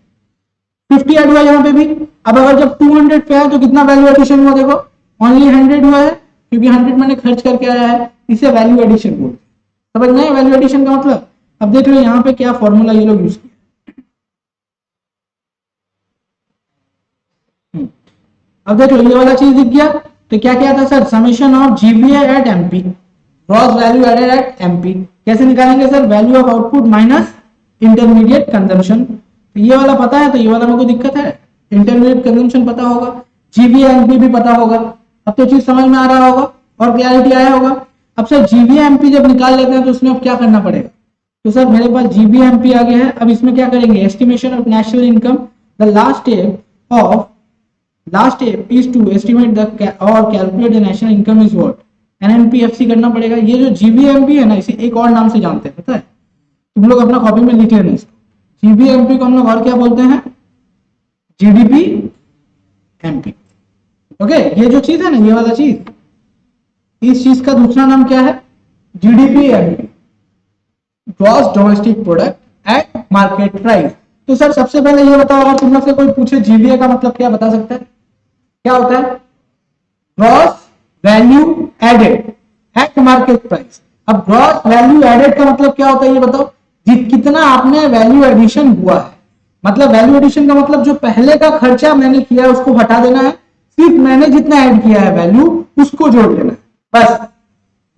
50 ऐड हुआ यहाँ पे भी। अब अगर जब 200 पे है तो कितना वैल्यू एडिशन हुआ, देखो ओनली 100 हुआ है, क्योंकि 100 मैंने खर्च करके आया है, इसे वैल्यू एडिशन बोलते हैं। समझ में वैल्यू एडिशन का मतलब। अब देख लो यहाँ पे क्या फॉर्मूला ये लोग यूज किया। अब देख लो ये वाला चीज दिख गया, तो क्या क्या था sir, summation of GVA at MP, gross value added at MP. कैसे निकालेंगे sir, value of output minus intermediate consumption. तो ये वाला पता है, तो ये वाला में कोई दिक्कत है, इंटरमीडिएट कंजम्पशन पता होगा, जीवीए एमपी भी पता होगा। अब तो चीज समझ में आ रहा होगा और क्लैरिटी आया होगा। अब सर जीवीए एमपी जब निकाल लेते हैं तो उसमें अब क्या करना पड़ेगा, तो सर मेरे पास जीवीए एमपी आ गया है। अब इसमें क्या करेंगे, estimation of national income, the last step is to estimate the और calculate the national income is what, NNPFC करना पड़ेगा। ये जो जीवीएमपी है ना, इसे एक और नाम से जानते हैं, पता है, तुम लोग अपना कॉपी में लिख लेना इसको। जीवीएमपी को हम लोग और क्या बोलते हैं, जीडीपी एमपी। ओके, ये जो चीज है ना, ये वाला चीज, इस चीज का दूसरा नाम क्या है, GDP MP, gross domestic product at market price. तो सर सबसे पहले ये बताओ, अगर तुम लोग से कोई पूछे जीवीए का मतलब क्या, बता सकता है क्या होता है, gross value added at market price. अब ग्रॉस वैल्यू एडेड का मतलब क्या होता है ये बताओ, कितना आपने वैल्यू एडिशन हुआ है। मतलब वैल्यू एडिशन का मतलब जो पहले का खर्चा मैंने किया है उसको हटा देना है, सिर्फ मैंने जितना ऐड किया है वैल्यू उसको जोड़ लेना है, बस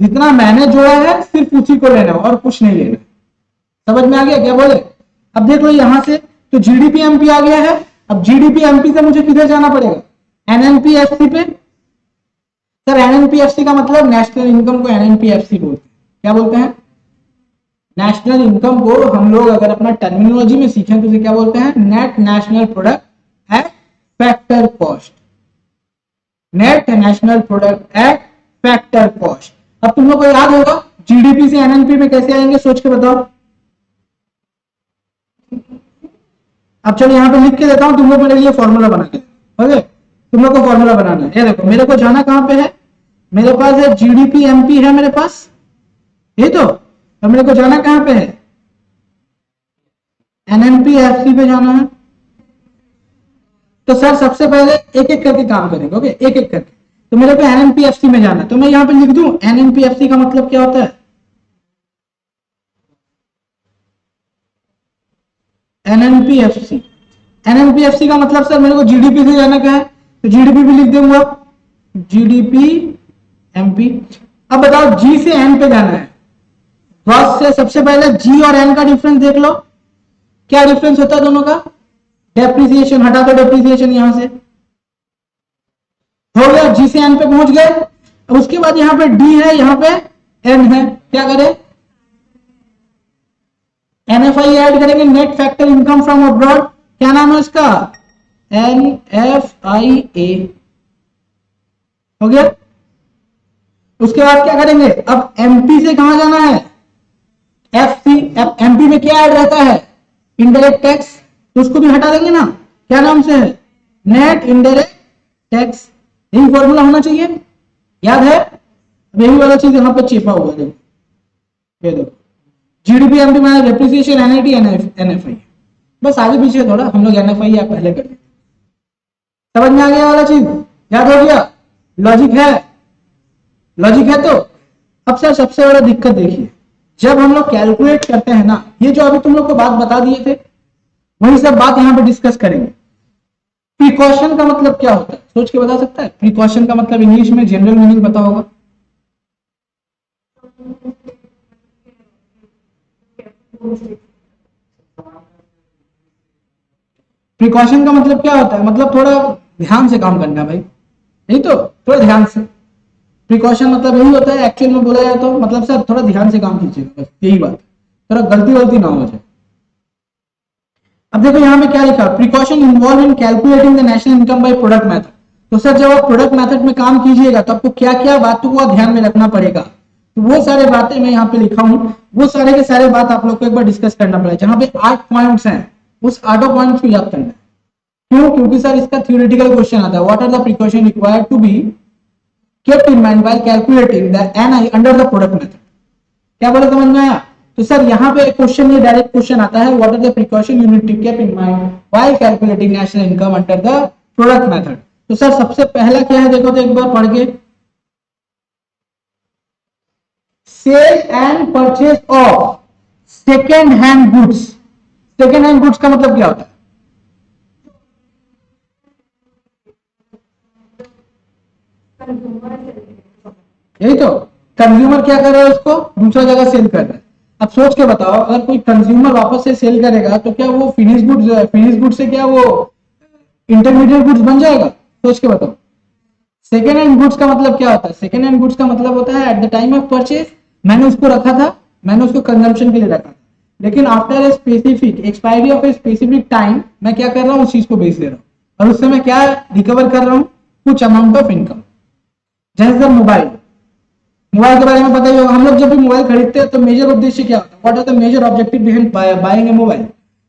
जितना मैंने जोड़ा है सिर्फ उसी को लेना और कुछ नहीं लेना। समझ में आ गया क्या बोले। अब देख लो यहां से तो जीडीपी एमपी आ गया है। अब जीडीपी एमपी से मुझे किधर जाना पड़ेगा, एनएनपीएफसी पे। सर एनएनपीएफसी का मतलब नेशनल इनकम को एनएनपीएफसी बोलते हैं, क्या बोलते हैं, नेशनल इनकम को हम लोग अगर अपना टर्मिनोलॉजी में सीखें तो इसे क्या बोलते हैं, net national product at factor cost, net national product at factor cost. अब तुम लोग को याद होगा जीडीपी से एनएनपी में कैसे आएंगे, सोच के बताओ। अब चलो यहां पे लिख के देता हूं, तुम लोग मेरे लिए फॉर्मूला बना के, ओके, तुम लोग को फॉर्मूला बनाना है। ये देखो मेरे को जाना कहां पे है, मेरे पास है जीडीपी एमपी है मेरे पास, ये तो। अब मेरे को जाना कहां पे है, एनएनपीएफसी पे जाना है। तो सर सबसे पहले एक एक करके काम करेंगे, ओके, एक एक करके। तो मेरे को एनएनपीएफसी में जाना है, तो मैं यहां पे लिख दूं एनएनपीएफसी का मतलब क्या होता है, एनएनपीएफसी। एनएनपीएफसी का मतलब सर मेरे को जीडीपी से जाना क्या है, तो जीडीपी भी लिख दूंगा, जीडीपी एमपी। अब बताओ जी से एन पे जाना है, ग्रॉस से सबसे पहले जी और एन का डिफरेंस देख लो, क्या डिफरेंस होता है दोनों का, डेप्रिसिएशन, हटा दो डेप्रिसिएशन यहां से, हो गया, जी से एन पे पहुंच गए। अब उसके बाद यहां पे डी है, यहां पे एन है, क्या करें, एनएफआई ऐड करेंगे, net factor income from abroad, क्या नाम है उसका, एनएफआईए, हो गया। उसके बाद क्या करेंगे, अब एमपी से कहां जाना है, एफसी। एमपी में क्या ऐड रहता है, इनडायरेक्ट टैक्स, तो उसको भी हटा देंगे ना, क्या नाम से है, नेट इनडायरेक्ट टैक्स। यही फॉर्मूला होना चाहिए, याद है। यही वाला चीज यहां पर छिपा हुआ है, ये देखो, जीडीपी एमपी में डेप्रिसिएशन, एनआईटी, एनएफआई, बस आगे पीछे थोड़ा हम लोग एनएफआई आप पहले कर, समझ में आ गया वाला चीज, याद हो गया, लॉजिक है, लॉजिक है। तो अब सर सबसे बड़ा दिक्कत देखिए, जब हम लोग कैलकुलेट करते हैं ना, ये जो अभी तुम लोग को बात बता दिए थे वही सब बात यहां पे डिस्कस करेंगे। प्रिकॉशन का मतलब क्या होता है, सोच के बता सकता है, प्रिकॉशन का मतलब इंग्लिश में जनरल मीनिंग पता होगा, प्रिकॉशन का मतलब क्या होता है, मतलब थोड़ा ध्यान से काम करना भाई, यही तो, थोड़ा ध्यान से। प्रिकॉशन मतलब यही होता है एक्चुअल में बोला जाए तो, मतलब सर थोड़ा ध्यान से काम कीजिएगा, बस यही बात, थोड़ा गलती ना हो जाए। अब देखो यहाँ पे क्या लिखा, precaution involve in calculating the national income by product method. तो सर जब आप प्रोडक्ट मेथड में काम कीजिएगा तो आपको क्या क्या बातों को ध्यान में रखना पड़ेगा, तो वो सारे बातें मैं यहाँ पे लिखा हूं, वो सारे के सारे बात आप लोग को एक बार डिस्कस करना पड़ेगा। जहां पे 8 पॉइंट्स हैं, उस 8 पॉइंट्स को याद करना है। क्यों, क्योंकि सर इसका थ्योरेटिकल क्वेश्चन आता है, what are the precaution required to be kept in mind while calculating the NI under the product method। क्या बोले, समझ में आया, तो सर यहाँ पे क्वेश्चन, ये डायरेक्ट क्वेश्चन आता है, what are the precaution you need to keep in mind while calculating national income under the product method. तो सर सबसे पहला क्या है, देखो तो एक बार पढ़ के, sale and purchase of second hand goods. Second hand goods का मतलब क्या होता है? यही तो, कंज्यूमर क्या कर रहा है, उसको दूसरा जगह सेल कर रहा है। अब सोच के बताओ, अगर कोई कंज्यूमर वापस से सेल करेगा तो क्या वो फिनिश गुड्स जो है, फिनिश गुड्स से क्या वो इंटरमीडिएट गुड्स बन जाएगा? सोच के बताओ। सेकेंड हैंड गुड्स का मतलब क्या होता है? सेकेंड हैंड गुड्स का मतलब होता है at the time of purchase मैंने उसको रखा था, मैंने उसको कंजम्पशन के लिए रखा था, लेकिन after a specific expiry of a specific time मैं क्या कर रहा हूँ, उस चीज को बेच दे रहा हूँ, और उससे मैं क्या रिकवर कर रहा हूँ, कुछ अमाउंट ऑफ इनकम। जैसे मोबाइल, मोबाइल के बारे में पता ही होगा, हम लोग जब भी मोबाइल खरीदते हैं तो मेजर उद्देश्य क्या होता है, what are the major objective behind buying a mobile?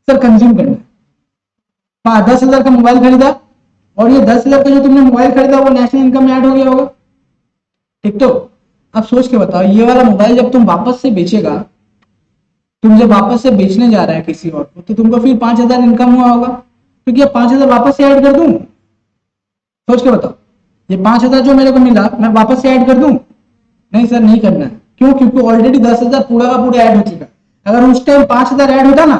Sir consume करना। 10,000 का मोबाइल खरीदा, और ये 10,000 का जो तुमने मोबाइल खरीदा वो नेशनल इनकम में ऐड हो गया होगा, ठीक तो? अब सोच के बताओ, ये वाला मोबाइल जब तुम वापस से बेचेगा, तुम जब वापस से बेचने जा रहा है किसी और को, तो तुमको फिर 5,000 इनकम हुआ होगा, क्योंकि ये 5,000 वापस से ऐड कर दूं। सोच के बताओ, ये 5,000 जो मेरे को मिला मैं वापस से ऐड कर दूं? नहीं सर, नहीं करना है। क्यों? क्योंकि ऑलरेडी 10,000 पूरा का पूरा ऐड हो चुका है। अगर उस टाइम 5,000 ऐड होता ना,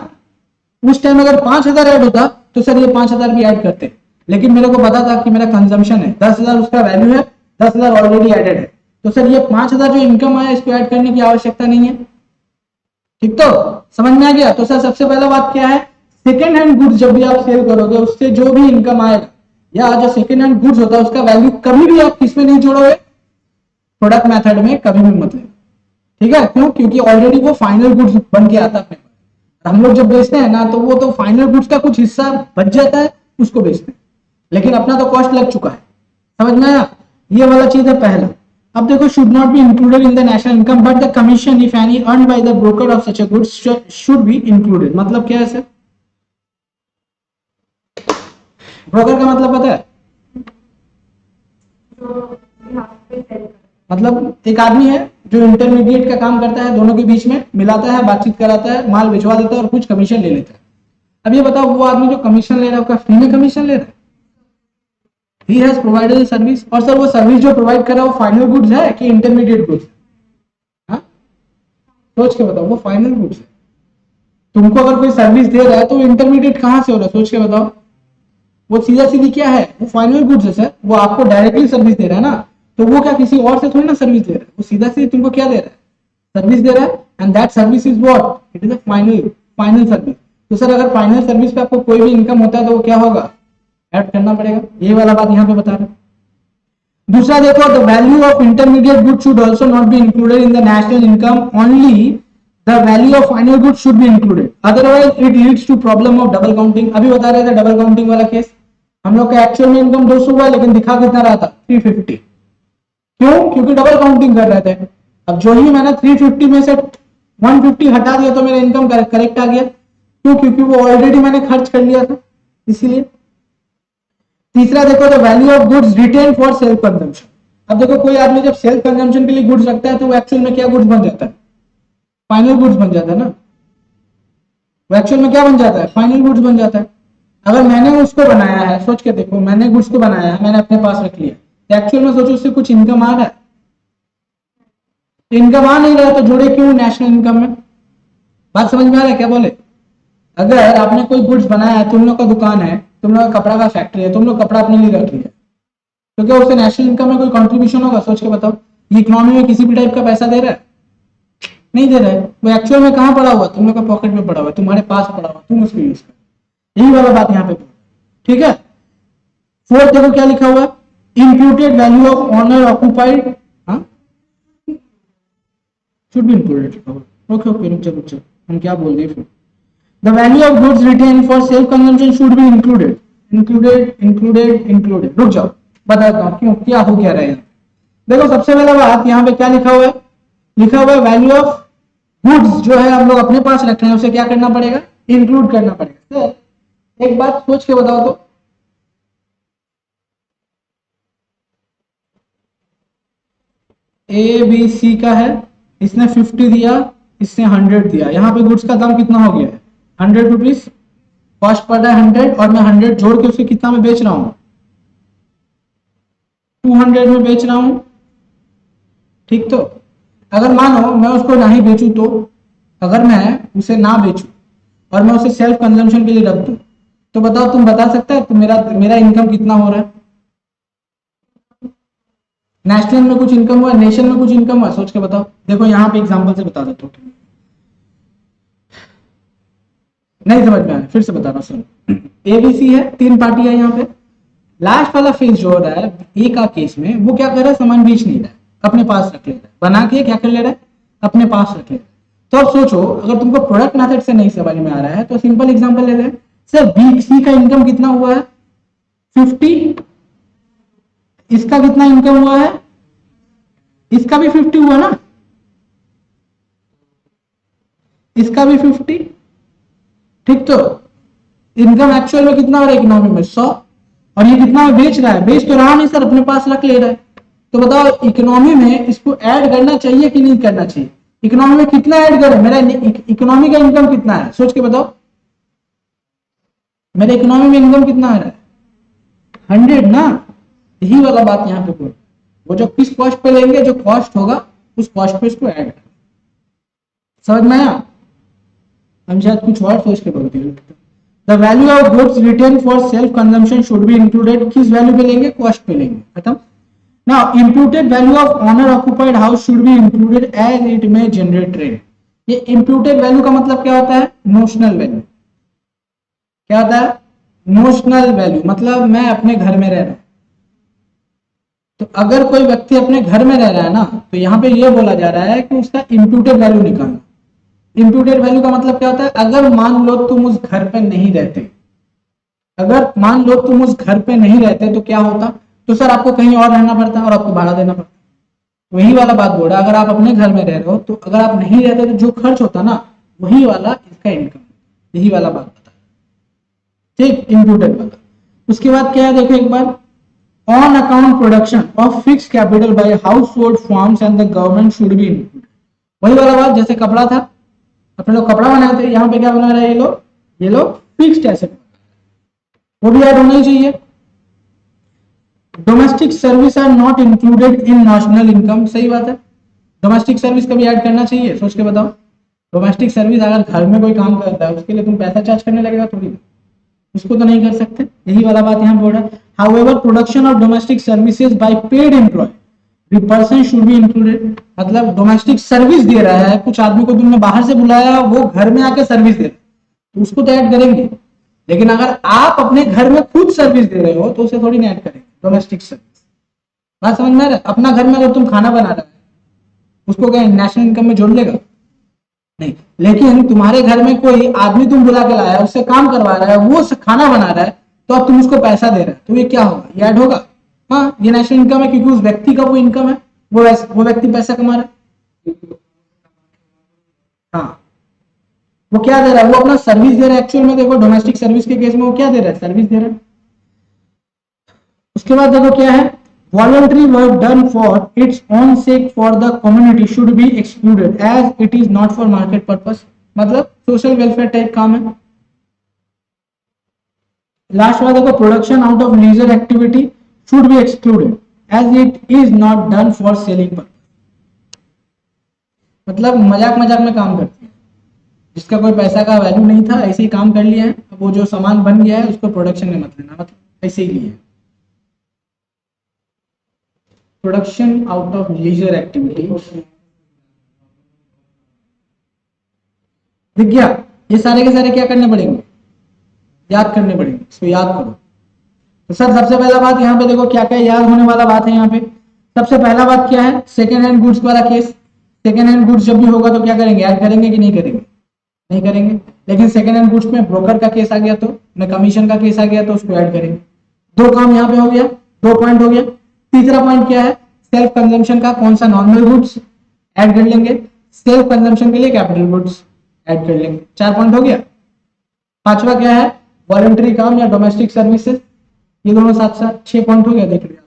उस टाइम अगर 5,000 ऐड होता तो सर ये 5,000 भी ऐड करते, लेकिन मेरे को पता था कि मेरा कंजम्पशन है, 10,000 उसका वैल्यू है, 10,000 ऑलरेडी एडेड है, तो सर ये 5,000 जो इनकम आया इसको ऐड करने की आवश्यकता नहीं है, ठीक तो? समझ में आ गया? तो सर सबसे पहला बात क्या है, सेकेंड हैंड गुड्स जब भी आप सेल करोगे उससे जो भी इनकम आएगा, या जो सेकेंड हैंड गुड्स होता है उसका वैल्यू कभी भी आप किसमें नहीं जोड़ोगे, प्रोडक्ट मेथड में कभी भी मत लेना, ठीक है? क्यों? क्योंकि ऑलरेडी वो फाइनल गुड्स बन के आता है। हम लोग जब बेचते हैं ना, तो वो तो फाइनल गुड्स का कुछ हिस्सा बच जाता है, उसको बेचते हैं, लेकिन अपना तो कॉस्ट लग चुका है। समझ में आया? ये वाला चीज है पहला। अब देखो, should not be included in the national income but the commission if any earn by the broker of such a goods should be included. मतलब क्या है सर? ब्रोकर का मतलब पता है? मतलब एक आदमी है जो इंटरमीडिएट का काम करता है, दोनों के बीच में मिलाता है, बातचीत कराता है, माल भिजवा देता है और कुछ कमीशन ले लेता है। अब ये बताओ, वो आदमी जो कमीशन ले रहा है, फ्री में कमीशन ले रहा है? ही हैज प्रोवाइडेड सर्विस, और सर वो सर्विस जो प्रोवाइड कर रहा है वो फाइनल गुड्स है कि इंटरमीडिएट गुड्स है? हाँ, सोच के बताओ, वो फाइनल गुड्स है। तुमको अगर कोई सर्विस दे रहा है तो इंटरमीडिएट कहां से हो रहा है? सोच के बताओ। वो सीधा सीधी क्या है, वो फाइनल गुड्स है सर, वो आपको डायरेक्टली सर्विस दे रहा है ना, तो वो क्या किसी और से थोड़ी ना सर्विस दे रहा है, वो सीधा सीधी तुमको क्या दे रहा है, सर्विस दे रहा है, and that service is what, it is a final service. तो सर अगर फाइनल सर्विस पे आपको कोई भी इनकम होता है तो वो क्या होगा, ऐड करना पड़ेगा। ये वाला बात यहाँ पे बता रहे हैं। दूसरा देखो, the value of intermediate good should also not be included in the national income, only the value of final good should be included, otherwise it leads to problem of double counting. अभी बता रहे थे double counting वाला case, हम लोग का actual में income 200 हुआ लेकिन दिखा कितना रहा था, 350। क्यों? क्योंकि डबल काउंटिंग कर रहे थे। अब जो ही मैंने 350 में से 150 हटा दिया तो मेरा इनकम करेक्ट आ गया। क्यों? क्योंकि वो ऑलरेडी मैंने खर्च कर लिया था, इसीलिए। तीसरा देखो, the value of goods retain for self consumption. अब देखो, कोई आदमी जब सेल्फ कंजम्पशन के लिए गुड्स रखता है तो वो एक्चुअल में क्या गुड्स बन जाता है, फाइनल गुड्स बन जाता है ना। वो एक्चुअल में क्या बन जाता है, फाइनल गुड्स बन जाता है। अगर मैंने उसको बनाया है, सोच के देखो, मैंने गुड्स को बनाया है, मैंने अपने पास रख लिया, एक्चुअल में सोचो उससे कुछ इनकम आ रहा है, इनकम आ नहीं रहा तो जोड़े क्यों नेशनल इनकम में? बात समझ में आ रहा है क्या बोले? अगर आपने कोई गुड्स बनाया है, तुम लोग का दुकान है, तुम लोग का कपड़ा का फैक्ट्री है, तुम लोग कपड़ा अपने लिए रख लिया, तो क्या उससे नेशनल इनकम में कोई कंट्रीब्यूशन होगा? सोच के बताओ। ये इकोनॉमी में किसी भी टाइप का पैसा दे रहा है? नहीं दे रहा है। वो एक्चुअल में कहाँ पड़ा हुआ, तुम लोग का पॉकेट में पड़ा हुआ, तुम्हारे पास पड़ा हुआ, तुम उसको यूज कर। यही वाला बात यहाँ पे, ठीक है। फोर्थ देखो क्या लिखा हुआ, imputed value of owner occupied, should be included. Okay, रुक जा, हम क्या बोल रहे फिर। The value of goods retained for self consumption should be included. Included. रुक जाओ, बताता हूँ क्यों, क्या हो क्या रहा है। देखो सबसे पहला बात यहाँ पे क्या लिखा हुआ है, लिखा हुआ है वैल्यू ऑफ गुड्स जो है हम लोग अपने पास रख रहे हैं, उसे क्या करना पड़ेगा, इंक्लूड करना पड़ेगा। तो एक बात सोच के बताओ तो, ए बी सी का है, इसने 50 दिया, इससे 100 दिया, यहाँ पे गुड्स का दाम कितना हो गया है 100 रुपीज, कॉस्ट पड़ रहा है 100 और मैं 100 जोड़ के उसके कितना में बेच रहा हूँ 200 में बेच रहा हूँ। ठीक, तो अगर मानो मैं उसको नहीं बेचूं, तो अगर मैं उसे ना बेचूं और मैं उसे सेल्फ कंजम्पशन के लिए रख दूं, तो बताओ, तुम बता सकते हो तो मेरा मेरा इनकम कितना हो रहा है। नेशनल में कुछ इनकम हुआ, नेशन में कुछ इनकम हुआ, सोच के बताओ। देखो यहाँ पे एग्जांपल से बता देता हूँ, नहीं समझ में आया फिर से बता रहा हूँ, सुनो। एबीसी है, 3 पार्टी है यहाँ पे। लास्ट वाला फेज जो हो रहा है ए का केस में, वो क्या कर रहा है, सामान बेच नहीं रहा है, अपने पास रख ले रहा है, बना के क्या कर ले रहा है, अपने पास रख ले रहा है। तो अब सोचो, अगर तुमको प्रोडक्ट मेथड से नहीं समझ में आ रहा है तो सिंपल एग्जांपल ले लें। सर बीसी का इनकम कितना हुआ है 50, इसका कितना इनकम हुआ है, इसका भी 50 हुआ ना, इसका भी 50। ठीक, तो इनकम एक्चुअल में कितना हो रहा है इकोनॉमी में 100, और ये कितना बेच रहा है, बेच तो रहा नहीं सर, अपने पास रख ले रहा है। तो बताओ इकोनॉमी में इसको ऐड करना चाहिए कि नहीं करना चाहिए, इकोनॉमी में कितना ऐड करें, मेरा इकोनॉमी का इनकम कितना है, सोच के बताओ, मेरे इकोनॉमी में इनकम कितना आ रहा है 100 ना। यही वाला बात यहाँ पे बोल, वो जो किस कॉस्ट पे लेंगे, जो कॉस्ट होगा उस कॉस्ट पे इसको ऐड करें। समझ में आया, हम शायद कुछ और सोच के बोलते हैं। The value of goods retain for self consumption should be included, किस वैल्यू पे लेंगे, कॉस्ट पे लेंगे, खत्म। Now imputed value of owner occupied house should be included as it may generate rent. ये इम्प्यूटेड वैल्यू का मतलब क्या होता है, नोशनल वैल्यू। क्या होता है, नोशनल वैल्यू, मतलब मैं अपने घर में रह रहा हूं, तो अगर कोई व्यक्ति अपने घर में रह रहा है ना, तो यहाँ पे ये बोला जा रहा है कि उसका इम्प्यूटेड वैल्यू निकालना। इम्प्यूटेड वैल्यू का मतलब क्या होता है, अगर मान लो तुम उस घर पे नहीं रहते, अगर मान लो तुम उस घर पे नहीं रहते तो क्या होता, तो सर आपको कहीं और रहना पड़ता है और आपको भाड़ा देना पड़ता है। वही वाला बात बोल रहा है, अगर आप अपने घर में रह रहे हो तो अगर आप नहीं रहते तो जो खर्च होता ना, वही वाला इसका इनकम, यही वाला बात बता, ठीक, इम्प्यूटेड वाला। उसके बाद क्या है, देखो एक बार, on account production of fix capital by household firms and the government should be included. वही वाला बात, जैसे कपड़ा था, अपने लोग कपड़ा बनाए थे, यहाँ पे क्या बना रहे हैं ये लोग फिक्स्ड एसेट, वो भी ऐड होना ही चाहिए। Domestic service are not included in national income, सही बात है, डोमेस्टिक सर्विस का भी ऐड करना चाहिए, सोच के बताओ। डोमेस्टिक सर्विस अगर घर में कोई काम करता है उसके लिए तुम पैसा चार्ज करने लगेगा थोड़ी, उसको तो नहीं कर सकते, यही वाला बात यहाँ बोल रहा है। However production of domestic services by paid employ person should be included, मतलब डोमेस्टिक सर्विस दे रहा है, कुछ आदमी को तुमने बाहर से बुलाया, वो घर में आके सर्विस दे रहा है, तो उसको तो ऐड करेंगे। लेकिन अगर आप अपने घर में खुद सर्विस दे रहे हो तो उसे थोड़ी ना ऐड करेंगे डोमेस्टिक सर्विस। बात समझ में आ रहा है, अपना घर में अगर तुम खाना बना रहे हो उसको क्या नेशनल इनकम में जोड़ लेगा, नहीं। लेकिन तुम्हारे घर में कोई आदमी तुम बुला के लाया, उससे काम करवा रहा है, वो खाना बना रहा है, तो अब तुम उसको पैसा दे रहे हो, तो ये क्या होगा, ये ऐड होगा। हाँ, ये नेशनल इनकम है, क्योंकि उस व्यक्ति का वो इनकम है, वो व्यक्ति पैसा कमा रहा है। हाँ, वो क्या दे रहा है, वो अपना सर्विस दे रहा है एक्चुअल में। देखो डोमेस्टिक सर्विस के केस में वो क्या दे रहा है, सर्विस दे रहा है। उसके बाद देखो क्या है, voluntary work done for its own sake for the community should be excluded as it is not for market purpose, मतलब सोशल वेलफेयर टाइप काम है। लास्ट वाला देखो, production out of leisure activity should be excluded as it is not done for selling purpose, मतलब मजाक मजाक में काम करती है, जिसका कोई पैसा का वैल्यू नहीं था, ऐसे ही काम कर लिया है, वो जो सामान बन गया है उसको प्रोडक्शन में मत लेना, मतलब ऐसे ही लिए। Production out of leisure activity, दिख गया, ये सारे के सारे क्या करने पड़ेंगे, याद करने पड़ेंगे, इसको याद करो। तो सर सबसे पहला बात यहाँ पे देखो क्या क्या याद होने वाला बात है यहाँ पे। सबसे पहला बात क्या है, सेकेंड हैंड गुड्स वाला केस। सेकेंड हैंड गुड्स जब भी होगा तो क्या करेंगे, ऐड करेंगे कि नहीं करेंगे, नहीं करेंगे। लेकिन सेकेंड हैंड गुड्स में ब्रोकर का केस आ गया तो, न कमीशन का केस आ गया तो उसको ऐड करेंगे। दो काम यहाँ पे हो गया, 2 पॉइंट हो गया। तीसरा पॉइंट क्या है, सेल्फ कंजम्पशन का कौन सा, नॉर्मल गुड्स ऐड कर लेंगे, सेल्फ कंजम्पशन के लिए कैपिटल गुड्स ऐड कर लेंगे। 4 पॉइंट हो गया। पांचवा क्या है, वॉलंटरी काम या डोमेस्टिक सर्विसेज, ये दोनों साथ साथ 6 पॉइंट हो गया। देख लिया।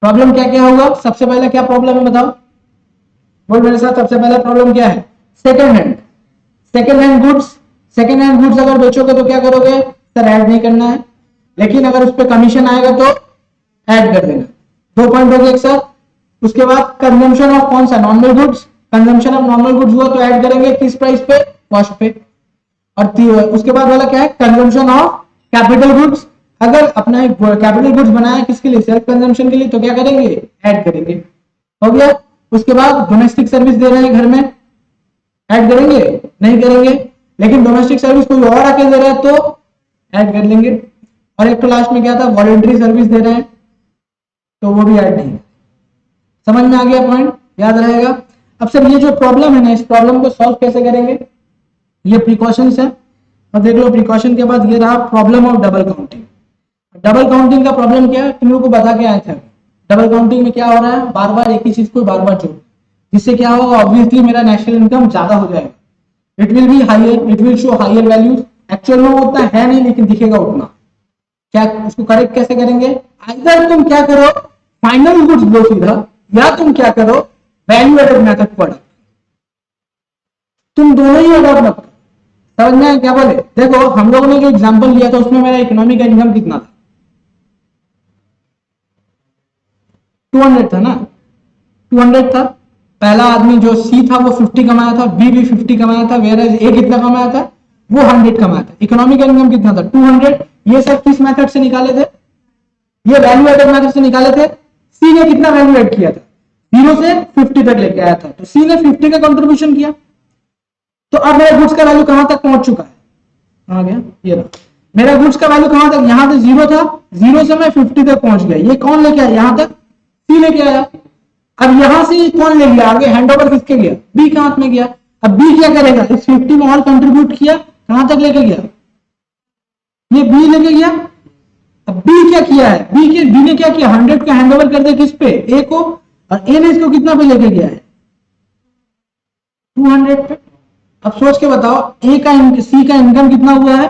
प्रॉब्लम क्या क्या होगा, सबसे पहले क्या प्रॉब्लम है बताओ, बोल मेरे साथ, सबसे पहला प्रॉब्लम क्या है? Second hand. Second hand goods, second hand goods अगर बेचोगे तो क्या करोगे सर? ऐड नहीं करना है, लेकिन अगर उस पर कमीशन आएगा तो ऐड कर देना। 2 पॉइंट हो गए एक साथ। उसके बाद कंजम्पशन ऑफ कौन सा? Normal goods. Consumption of normal goods हुआ तो ऐड करेंगे किस प्राइस पे? कॉस्ट पे। और उसके बाद वाला क्या है? Consumption of capital goods. अगर अपना कैपिटल गुड्स बनाया किसके लिए? सेल्फ कंजम्पशन के लिए, तो क्या करेंगे? ऐड करेंगे। हो गया। उसके बाद डोमेस्टिक सर्विस दे रहे हैं घर में, ऐड करेंगे? नहीं करेंगे। लेकिन डोमेस्टिक सर्विस कोई और आके दे रहा है तो ऐड कर लेंगे। और एक तो लास्ट में क्या था? वॉलंटरी सर्विस दे रहे हैं तो वो भी ऐड नहीं। समझ में आ गया पॉइंट? याद रहेगा। अब सर ये जो प्रॉब्लम है ना, इस प्रॉब्लम को सॉल्व कैसे करेंगे? ये प्रिकॉशंस है। और देख लो प्रिकॉशन के बाद ये रहा problem of double counting. Double counting का प्रॉब्लम क्या है? तुम लोग को बता के आए थे। डबल काउंटिंग में क्या हो रहा है? बार बार एक ही चीज को बार बार जोड़, जिससे क्या होगा? ऑब्वियसली मेरा नेशनल इनकम ज्यादा हो जाएगा। It will be higher, it will show higher values. Actual में वो उतना है नहीं, लेकिन दिखेगा उतना। क्या उसको करेक्ट कैसे करेंगे? आइदर तुम क्या करो, फाइनल गुड्स लो सीधा, या तुम क्या करो, वैल्यू एडेड मेथड पढ़ो। तुम दोनों ही अडॉप्ट मत करो। समझ में क्या बोले? देखो हम लोगों ने जो एग्जांपल लिया था उसमें मेरा इकोनॉमिक इनकम कितना था? 200 था ना? 200 था। पहला आदमी जो सी था वो 50 कमाया था, बी भी 50 कमाया था, वेयर ए कितना कमाया था? वो 100 कमाया था। इकोनॉमिक इनकम कितना था? 200। ये सब किस मेथड से निकाले थे? ये वैल्यू एडेड मेथड से निकाले थे। सी ने कितना वैल्यू एड किया था? 0 से 50 तक लेके आया था, तो सी ने 50 का कंट्रीब्यूशन किया। तो अब मेरा गुड्स का वैल्यू कहां तक पहुंच चुका है? आ गया ये रहा मेरा गुड्स का वैल्यू कहां तक? यहां से 0 था, 0 से मैं 50 तक पहुंच गया। ये कौन लेके आया? यहां तक सी लेके आया। अब यहां से कौन ले गया आगे? हैंडओवर किसके गया? बी के हाथ में गया। अब बी क्या करेगा? इस 50 में और कंट्रीब्यूट किया, कहां तक लेके गया? ये बी लेके गया। अब बी क्या किया है? बी ने क्या किया? 100 का हैंडओवर कर दिया किस पे? ए को। और ए ने इसको कितना पे लेके गया है? 200 पे। अब सोच के बताओ, ए का सी का इनकम कितना हुआ है?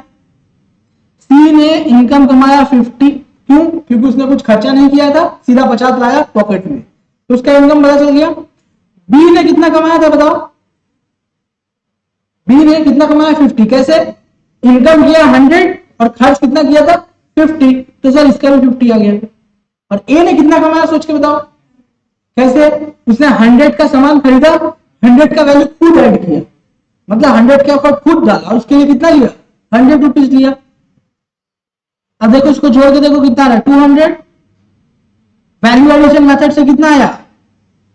सी ने इनकम कमाया 50। क्यों? क्योंकि उसने कुछ खर्चा नहीं किया था, सीधा 50 लाया पॉकेट में, तो उसका इनकम पता चल गया। बी ने कितना कमाया था बताओ? बी ने कितना कमाया? 50। कैसे? इनकम किया 100 और खर्च कितना किया था? 50। तो सर इसका भी 50 आ गया। और ए ने कितना कमाया सोच के बताओ? कैसे? उसने 100 का सामान खरीदा, 100 का वैल्यू खुद ऐड किया, मतलब 100 का ऑफर खुद डाला, उसके लिए कितना लिया? 100 रुपीज लिया। अब देखो उसको जोड़ के देखो कितना आ रहा है? 200। वैल्यू एडिशन मेथड से कितना आया?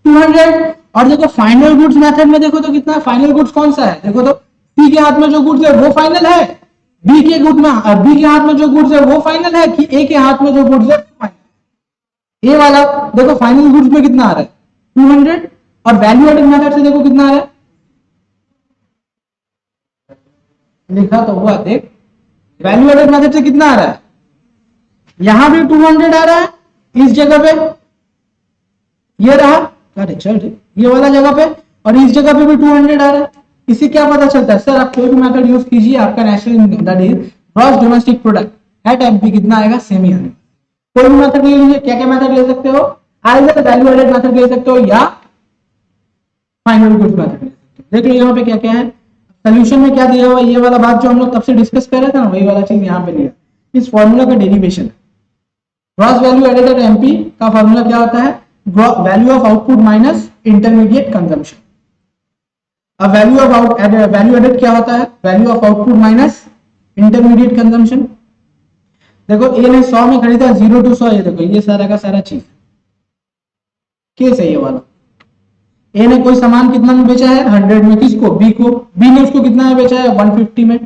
200। और देखो फाइनल गुड्स मेथड में देखो तो कितना है? फाइनल गुड्स कौन सा है? देखो तो सी के हाथ में जो गुड्स है वो फाइनल है, बी के हाथ में जो गुड्स है वो फाइनल है, कि ए के हाथ में जो गुड्स है वो फाइनल? ए वाला देखो फाइनल गुड्स में कितना आ रहा है? 200। और वैल्यू एडेड मेथड से देखो कितना आ रहा है? लिखा तो हुआ देख, वैल्यू एडेड मेथड से कितना आ रहा है? यहां भी 200 आ रहा है इस जगह पे, ये रहा, अरे चल ये वाला जगह पे, और इस जगह पे भी 200 आ रहा है। इससे क्या पता चलता है? सर आप कोई भी मेथड यूज कीजिए, आपका national income that is gross domestic product at MP कितना आएगा? सेम ही आएगा। कोई भी मेथड ले लीजिए। क्या क्या मेथड ले सकते हो? आइदर वैल्यू एडेड मेथड ले सकते हो या फाइनल गुड्स मेथड ले सकते हो। देख लो यहाँ पे क्या क्या है। सोल्यूशन में क्या दिया हुआ? ये वाला बात जो हम लोग तब से डिस्कस कर रहे थे ना, वही वाला चीज यहाँ पे लिया। इस फॉर्मूला का डेरिवेशन है। Gross value added at MP का फॉर्मूला क्या होता है? Value of output minus intermediate consumption. अब वैल्यू एडेड क्या होता है? Value of output minus intermediate consumption. देखो ए ने 100 में खरीदा, 0 to 100, ये देखो ये सारा का सारा चीज केस है ये वाला। ए ने कोई सामान कितना में बेचा है? 100 में। किसको? बी को। बी ने उसको कितना में बेचा है? 150 में।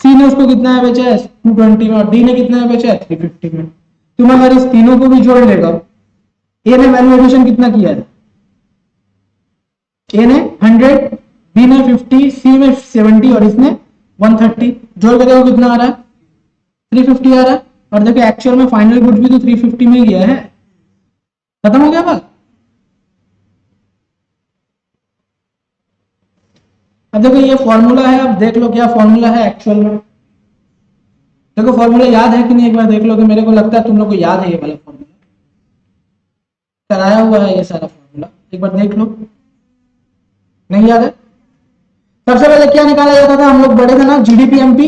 सी ने उसको कितना में बेचा है? 220 में। और डी ने कितना में बेचा है? 350 में। तुम अगर इस तीनों को भी जोड़ लेगा, ए ने वैल्यू एडिशन कितना किया है? ए ने 100, बी ने 50, सी में 70 और इसने 130। जोड़ के देखो कितना आ रहा है? 350 आ रहा है। और देखो एक्चुअल में फाइनल गुड्स भी तो 350 में गया है। खत्म हो गया बात। अब देखो ये फॉर्मूला है, अब देख लो क्या फॉर्मूला है एक्चुअल में। देखो फॉर्मूला याद है कि नहीं? एक बार देख लो, कि मेरे को लगता है तुम लोग को याद है ये वाला फॉर्मूला, कराया हुआ है ये सारा फॉर्मूला। एक बार देख लो। नहीं याद है? सबसे पहले क्या निकाला जाता था, हम लोग बड़े थे ना, जीडीपी एमपी।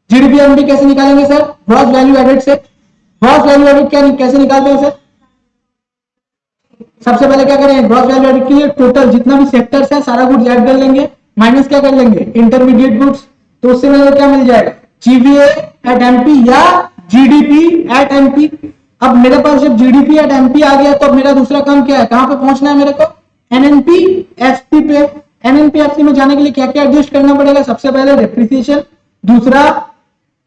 जीडीपी एमपी कैसे निकालेंगे सर? ग्रॉस वैल्यू एडेड से। ग्रॉस वैल्यू एडेड कैसे निकालते हैं सर? सबसे पहले क्या करेंगे, ग्रॉस वैल्यू एडेड के लिए टोटल जितना भी सेक्टर्स है सारा गुड्स ऐड कर लेंगे, माइनस क्या कर लेंगे, इंटरमीडिएट गुड्स। तो उससे मेरे को क्या मिल जाएगा, जीवीए एट एमपी या जीडीपी एट एमपी। अब मेरे पास जब जीडीपी एट एमपी आ गया तो मेरा दूसरा काम क्या है, कहां पे पहुंचना है मेरे को, एनएनपी एफपी पे। एनएनपी एफपी में जाने के लिए क्या क्या एडजस्ट करना पड़ेगा, सबसे पहले डेप्रिसिएशन, दूसरा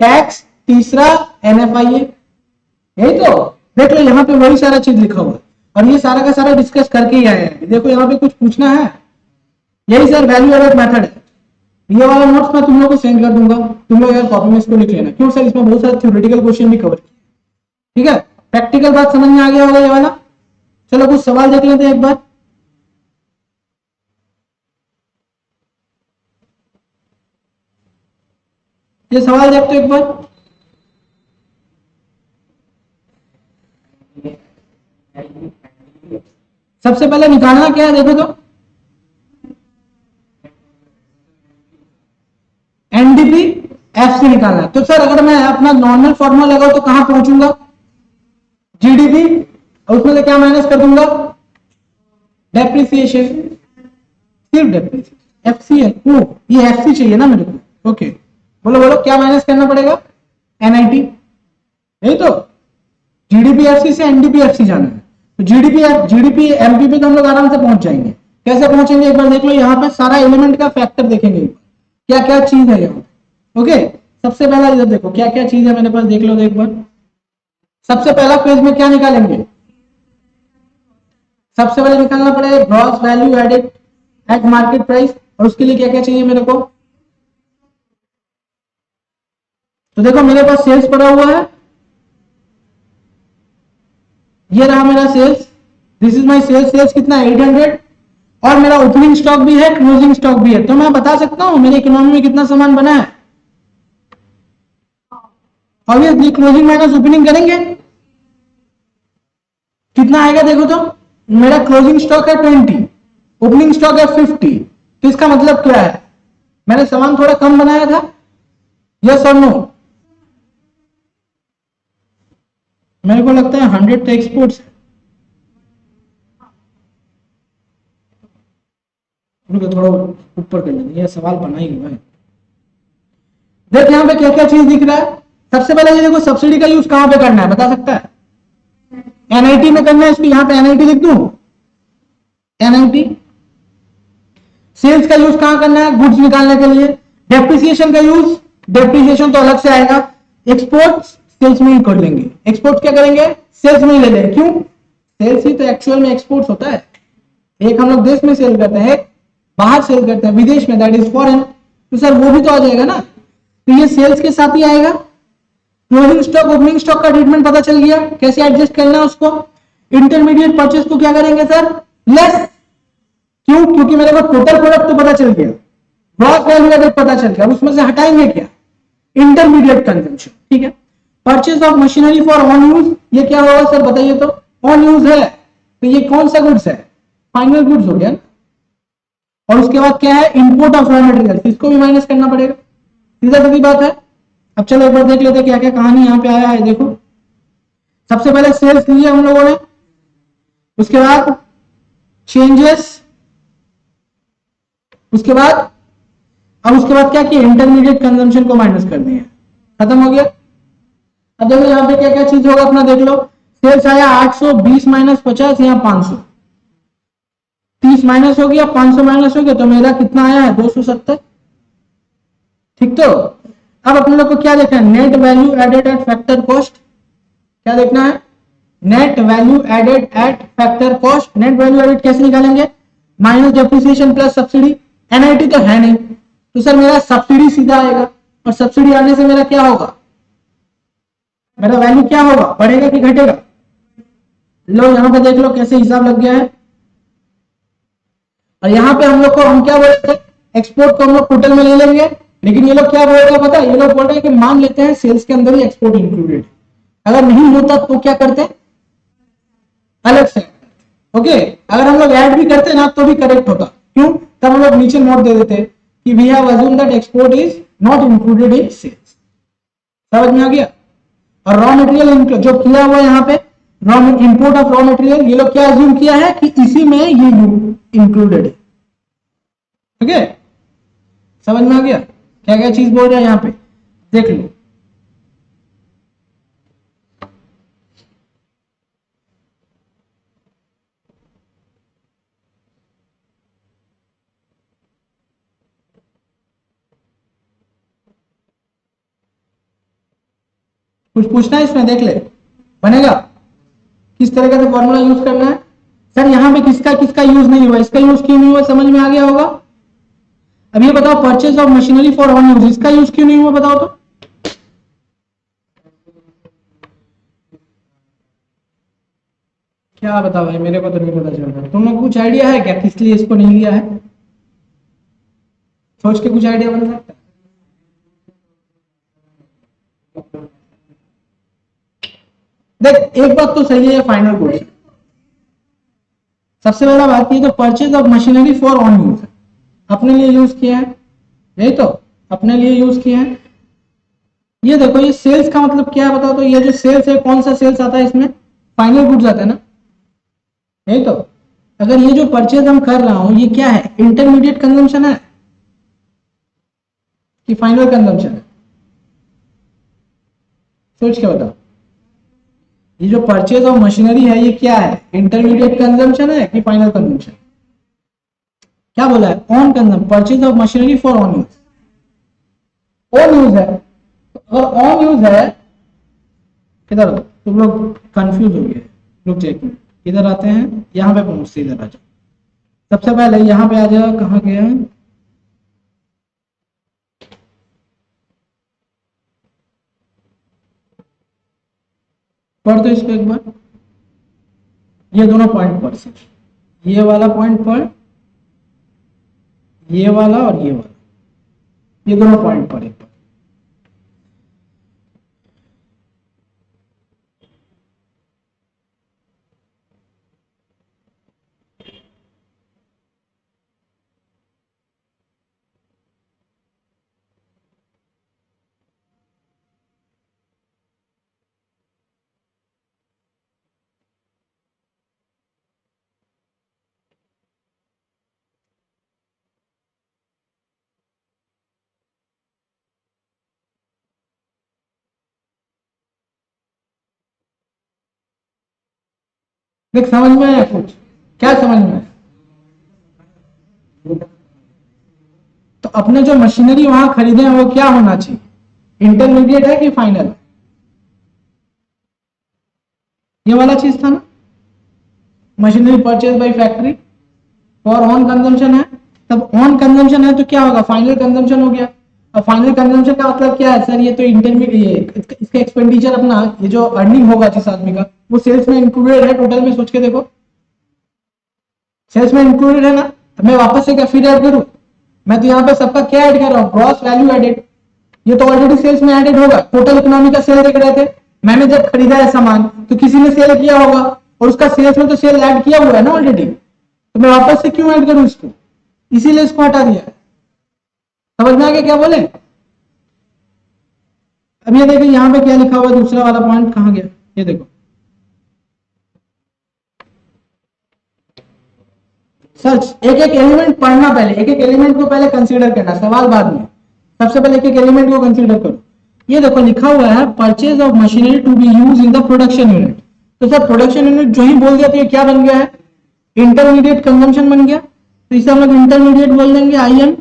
टैक्स, तीसरा एनएफआईए। यही तो देख लो, यहाँ पे वही सारा चीज लिखा हुआ है और ये सारा का सारा डिस्कस करके ही आए हैं। देखो यहाँ पे कुछ पूछना है, यही सर वैल्यू एडेड मेथड है। ये वाला नोट्स मैं तुम लोग को सेंड कर दूंगा, तुम लोग यार कॉपी में इसको लिख लेना। क्यों सर, इसमें बहुत सारे थ्योरेटिकल क्वेश्चन भी कवर किए, ठीक है। प्रैक्टिकल बात समझ में आ गया होगा ये वाला। चलो कुछ सवाल देख लेते हैं एक बार। ये सवाल देखते हो एक बार। सबसे पहले निकालना क्या है देखो तो, एनडीपी एफसी निकालना है। तो सर अगर मैं अपना नॉर्मल फॉर्मूला लगाऊं तो कहां पहुंचूंगा, जीडीपी, और उसमें से क्या माइनस कर दूंगा, डेप्रिसिएशन, सिर्फ डेप्रिसिएशन। एफसीएल, ओ ये एफसी चाहिए ना मेरे को, ओके। बोलो बोलो क्या माइनस करना पड़ेगा, एनआईटी। यही तो, जीडीपी एफसी से एनडीपी एफसी जाना है। तो जीडीपी एमपी पे तो हम लोग आराम से पहुंच जाएंगे। कैसे पहुंचेंगे एक बार देख लो, यहाँ पे सारा एलिमेंट का फैक्टर देखेंगे क्या क्या चीज है यहाँ, ओके। सबसे पहला इधर देखो क्या क्या चीज है मेरे पास, देख लो तो एक बार। सबसे पहला पेज में क्या निकालेंगे, सबसे पहले निकालना पड़ेगा gross value added at market price, और उसके लिए क्या क्या चाहिए मेरे को। तो देखो मेरे पास सेल्स पड़ा हुआ है, ये रहा मेरा sales, this is my sales. Sales कितना है 800, और मेरा ओपनिंग स्टॉक भी है, क्लोजिंग स्टॉक भी है। तो मैं बता सकता हूं मेरी इकोनॉमी में कितना सामान बना है। ऑब्वियसली क्लोजिंग माइनस ओपनिंग करेंगे, कितना आएगा देखो तो। मेरा क्लोजिंग स्टॉक है 20, ओपनिंग स्टॉक है 50। तो इसका मतलब क्या है, मैंने सामान थोड़ा कम बनाया था, यस और नो। मेरे को लगता है 100 तो एक्सपोर्ट्स है। थोड़ा ऊपर कर लेंगे, ये सवाल बनाएंगे भाई। देख यहाँ पे क्या क्या चीज दिख रहा है। सबसे पहले ये देखो, सब्सिडी का यूज कहां पे करना है बता सकता है, एनआईटी में करना है। इसको यहाँ पे एनआईटी लिख दूं, एनआईटी। सेल्स का यूज कहां करना है, गुड्स निकालने के लिए। डेप्रिसिएशन का यूज, डेप्रिसिएशन तो अलग से आएगा। एक्सपोर्ट सेल्स में ही कर लेंगे, एक्सपोर्ट क्या करेंगे, सेल्स में ही ले लेंगे। क्यों, सेल्स ही तो एक्चुअल में एक्सपोर्ट होता है। एक हम लोग देश में सेल करते हैं, बाहर सेल करते हैं विदेश में, दैट इज फॉरेन। तो सर वो भी तो आ जाएगा ना, तो ये सेल्स के साथ ही आएगा। क्लोजिंग स्टॉक ओपनिंग स्टॉक का ट्रीटमेंट पता चल गया, कैसे एडजस्ट करना है उसको। इंटरमीडिएट परचेस को क्या करेंगे सर, लेस। क्यों, क्योंकि मेरे को टोटल प्रोडक्ट तो पता चल गया, ग्रॉस वैल्यू एडेड पता चल गया, उसमें से हटाएंगे क्या, इंटरमीडिएट कंजम्पशन, ठीक है। Purchase of machinery for on use, ये क्या होगा सर बताइए तो, ऑन यूज है तो ये कौन सा गुड्स है, फाइनल गुड्स हो गया। और उसके बाद क्या है, इंपोर्ट ऑफ रॉ मटेरियल, इसको भी माइनस करना पड़ेगा, सीधा सीधी बात है। अब चलो एक बार देख लेते हैं क्या क्या कहानी यहाँ पे आया है। देखो सबसे पहले सेल्स लिए हम लोगों ने, उसके बाद चेंजेस, उसके बाद अब उसके बाद क्या किया, इंटरमीडिएट कंजम्पशन को माइनस कर दिया, खत्म हो गया। अब देखो यहाँ पे क्या क्या चीज होगा अपना देख लो। सेल्स आया 820 माइनस 50, यहाँ 500, 30 माइनस हो गया, 500 माइनस हो गया, तो मेरा कितना आया है 270, ठीक। तो अब अपने लोग को क्या देखना है, net value added at factor cost. क्या देखना है, net value added at factor cost. Net value added कैसे निकालेंगे, minus depreciation plus subsidy. NIT तो है नहीं, तो सर मेरा सब्सिडी सीधा आएगा, और सब्सिडी आने से मेरा क्या होगा, मेरा वैल्यू क्या होगा, बढ़ेगा कि घटेगा। लो यहां पे देख लो कैसे हिसाब लग गया है। और यहाँ पे हम लोग को हम क्या बोले थे, एक्सपोर्ट को हम लोग टोटल में ले लेंगे, लेकिन ये लोग क्या बोल रहे हैं पता है, ये लोग बोल रहे हैं कि मान लेते हैं सेल्स के अंदर ही एक्सपोर्ट इंक्लूडेड, अगर नहीं होता तो क्या करते, अलग से। ओके, अगर हम लोग ऐड भी करते ना तो भी करेक्ट होता। क्यों, तब हम लोग नीचे नोट दे देते कि we have assume that export is not included in sales. समझ में आ गया। और रॉ मटेरियल जो किया हुआ यहाँ पे raw import of raw material, ये लोग क्या अज्यूम किया है कि इसी में ये इंक्लूडेड है। ठीक है, समझ में आ गया क्या क्या चीज बोल रहे हैं यहाँ पे, देख लो। कुछ पूछना है इसमें, देख ले बनेगा किस तरह का फॉर्मूला यूज करना है। सर यहाँ पे किसका किसका यूज नहीं हुआ, इसका यूज क्यों नहीं हुआ, समझ में आ गया होगा। अब ये बताओ purchase of machinery for on use, इसका यूज क्यों नहीं हुआ बताओ तो। क्या बताओ भाई, मेरे को तो नहीं पता चल रहा। तुम लोग कुछ आइडिया है क्या किस लिए इसको नहीं लिया है, सोच के कुछ आइडिया बन सकता है। देख एक बात तो सही है, फाइनल क्वेश्चन सबसे पहला बात ये तो purchase of machinery for on use है, अपने लिए यूज किया है, यही तो अपने लिए यूज किया है। ये देखो ये सेल्स का मतलब क्या है बताओ तो, ये जो सेल्स है कौन सा सेल्स आता है इसमें, फाइनल गुड्स आता है ना, यही तो। अगर ये जो परचेज हम कर रहा हूं ये क्या है, इंटरमीडिएट कंजम्पशन है कि फाइनल कंजम्पशन है, सोच के बताओ। ये जो परचेज ऑफ मशीनरी है ये क्या है, इंटरमीडिएट कंजम्पशन है कि फाइनल कंजम्पशन। क्या बोला है, on consumption, purchase of machinery for on use, on use है। अगर ऑन यूज है, किधर तुम लोग कंफ्यूज हो गए, रुक जाइए इधर आते हैं, यहाँ पे पहुंचते इधर आ जाओ। सबसे पहले यहाँ पे आ जाओ, कहाँ गया, पढ़ दो इसको एक बार, ये दोनों पॉइंट पढ़ सिर्फ, ये वाला पॉइंट पढ़, ये वाला और ये वाला, ये दोनों पॉइंट पढ़ एक बार। देख समझ में आया कुछ, क्या समझ में आया। तो अपने जो मशीनरी वहां खरीदे हैं वो क्या होना चाहिए, इंटरमीडिएट है कि फाइनल, ये वाला चीज था ना। Machinery purchase bye factory for on consumption है, तब ऑन कंजम्पशन है तो क्या होगा, फाइनल कंजम्पशन हो गया। अब फाइनल कंजम्पशन का मतलब क्या है सर, ये तो इंटरमीडिएट, इसका एक्सपेंडिचर अपना ये जो अर्निंग होगा जिस आदमी का वो सेल्स में इंक्लूडेड है, टोटल में सोच के देखो सेल्स में इंक्लूडेड है ना। अब मैं वापस से क्या फिर ऐड करूं, मैं तो यहाँ पे सबका क्या ऐड कर रहा हूँ, ग्रॉस वैल्यू एडेड, ये तो ऑलरेडी सेल्स में एडेड होगा। टोटल इकोनॉमी का सेल देख रहे थे, मैंने जब खरीदा है सामान तो किसी ने सेल किया होगा और उसका सेल्स में तो सेल ऐड किया हुआ है ना ऑलरेडी, तो मैं वापस से क्यों ऐड करूं इसको, इसीलिए इसको हटा दिया। समझ में आ गया क्या बोले। अब ये देखो यहाँ पे क्या लिखा हुआ है, दूसरा वाला पॉइंट कहाँ गया, ये देखो सर्च, एक एक एलिमेंट पढ़ना, पहले एक एक एलिमेंट को पहले कंसीडर करना, सवाल बाद में। सबसे पहले एक एक एलिमेंट को कंसीडर करो। ये देखो लिखा हुआ है purchase of machinery to be use in the production unit, तो सर प्रोडक्शन यूनिट जो ही बोल दिया तो ये क्या बन गया है, इंटरमीडिएट कंजम्पशन बन गया, तो इसे हम लोग इंटरमीडिएट बोल देंगे IN।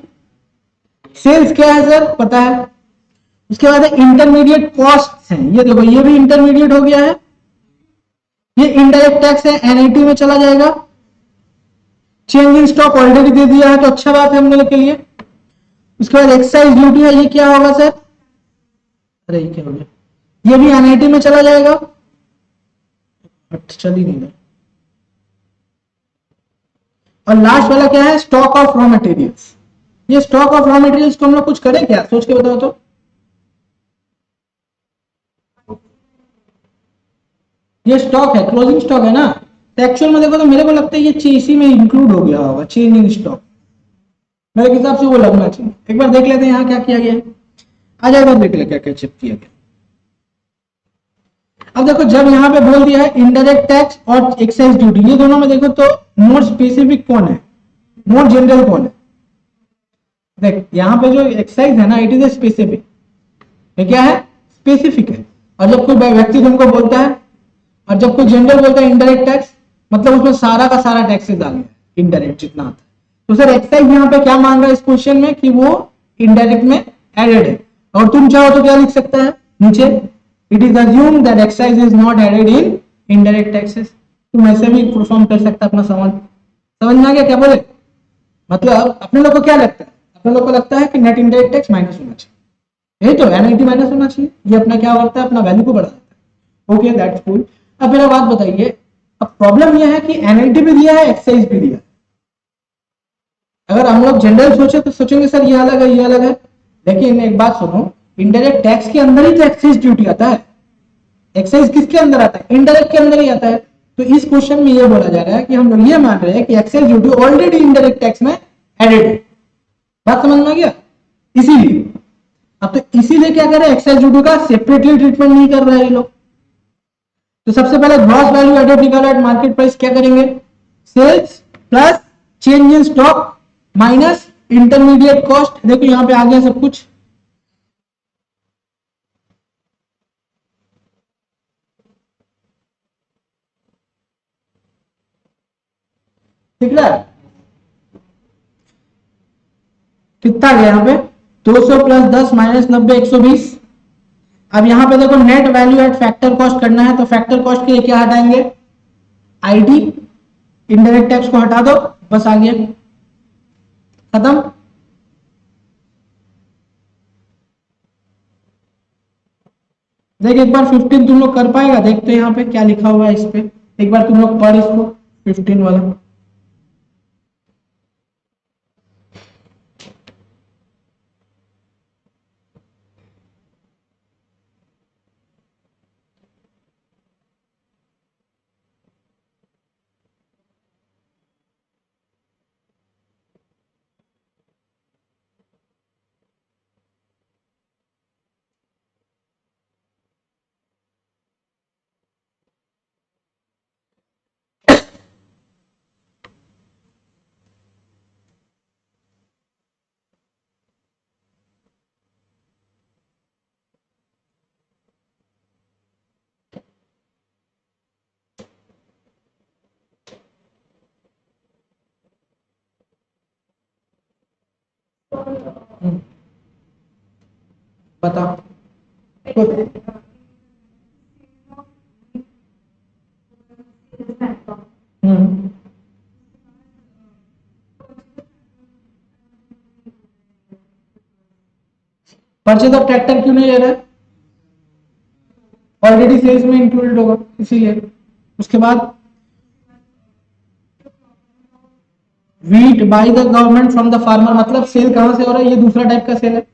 सेल्स क्या है सर पता है, उसके बाद इंटरमीडिएट कॉस्ट है, ये देखो ये भी इंटरमीडिएट हो गया है। ये इनडायरेक्ट टैक्स है, NIT में चला जाएगा। चेंज इन स्टॉक ऑलरेडी दे दिया है तो अच्छा बात है हम लोग के लिए। उसके बाद एक्साइज ड्यूटी है, ये क्या होगा सर, अरे ये क्या हो गया, ये भी NIT में चला जाएगा, चल ही नहीं। और लास्ट वाला क्या है, स्टॉक ऑफ रॉ मटेरियल्स। ये स्टॉक ऑफ रॉ मटेरियल्स को हम लोग कुछ करें क्या, सोच के बताओ तो। ये स्टॉक है, क्लोजिंग स्टॉक है ना, तो एक्चुअल में देखो तो मेरे को लगता है ये इसी में इंक्लूड हो गया होगा, चेंजिंग स्टॉक। मेरे हिसाब से वो लगना चाहिए। एक बार देख लेते हैं यहाँ क्या किया गया है। आ जाए, देख ले क्या क्या चेक किया गया। अब देखो, जब यहाँ पे बोल दिया है इनडायरेक्ट टैक्स और एक्साइज ड्यूटी, ये दोनों में देखो तो मोर स्पेसिफिक कौन है, मोर जनरल कौन है। देख यहाँ पे जो एक्साइज है ना, इट इज ए स्पेसिफिक, ये क्या है, स्पेसिफिक है। और जब कोई व्यक्ति तुमको बोलता है, और जब कोई जनरल बोलता है इनडायरेक्ट टैक्स, मतलब उसमें सारा का सारा टैक्सेस आ गया, इनडायरेक्ट जितना आता है। तो सर एक्साइज यहाँ पे क्या मांग रहा है इस क्वेश्चन में, कि वो इनडायरेक्ट में एडेड है। और तुम चाहो तो क्या लिख सकता है नीचे, it is assume that excise is not added in indirect taxes. तुम ऐसे भी परफॉर्म कर सकता अपना सवाल। समझ में आ गया क्या बोले? मतलब अपने लोग को क्या लगता है, अपने लोग को लगता है कि नेट इनडायरेक्ट टैक्स माइनस होना चाहिए, यही तो एनआईटी माइनस होना चाहिए। ये अपना क्या करता है, अपना वैल्यू को बढ़ा देता है। Okay that's cool. अब मेरा बात बताइए, अब प्रॉब्लम यह है कि एनआईटी भी दिया है, एक्साइज भी दिया है। अगर हम लोग जनरल सोचे तो सोचेंगे सर ये अलग है, ये अलग है। लेकिन एक बात सुनो, इनडायरेक्ट टैक्स के अंदर ही तो एक्साइज ड्यूटी आता है। एक्साइज किसके अंदर आता है, इनडायरेक्ट के अंदर ही आता है। तो इस क्वेश्चन में ये बोला जा रहा है कि हम लोग ये मान रहे हैं कि excise duty already indirect tax में एडेड है। बात समझ में आ गया? इसीलिए अब तो इसीलिए क्या कर रहे हैं, एक्साइज ड्यूटी का सेपरेटली ट्रीटमेंट नहीं कर रहे हैं ये लोग। तो सबसे पहले ग्रॉस वैल्यू एडेड निकाला एट मार्केट प्राइस, क्या करेंगे, sales plus change in stock minus intermediate cost. देखो यहां पे आ गया सब कुछ, ठीक है। कितना गया यहाँ पे, 200 प्लस 10 माइनस 90, 120। अब यहां पे देखो net value eight factor cost करना है, तो फैक्टर कॉस्ट के लिए क्या हटाएंगे, आईटी, इनडायरेक्ट टैक्स को हटा दो, बस आ गया, खत्म। देख एक बार 15 तुम लोग कर पाएगा, देखते हैं यहाँ पे क्या लिखा हुआ है इस पे, एक बार तुम लोग पढ़ इसको 15 वाला। बता। हम्म, परचेज ऑफ ट्रैक्टर क्यों नहीं ले रहा है, ऑलरेडी सेल्स में इंक्लूडेड होगा इसीलिए। उसके बाद wheat by the government from the farmer, मतलब सेल कहां से हो रहा है, ये दूसरा टाइप का सेल है।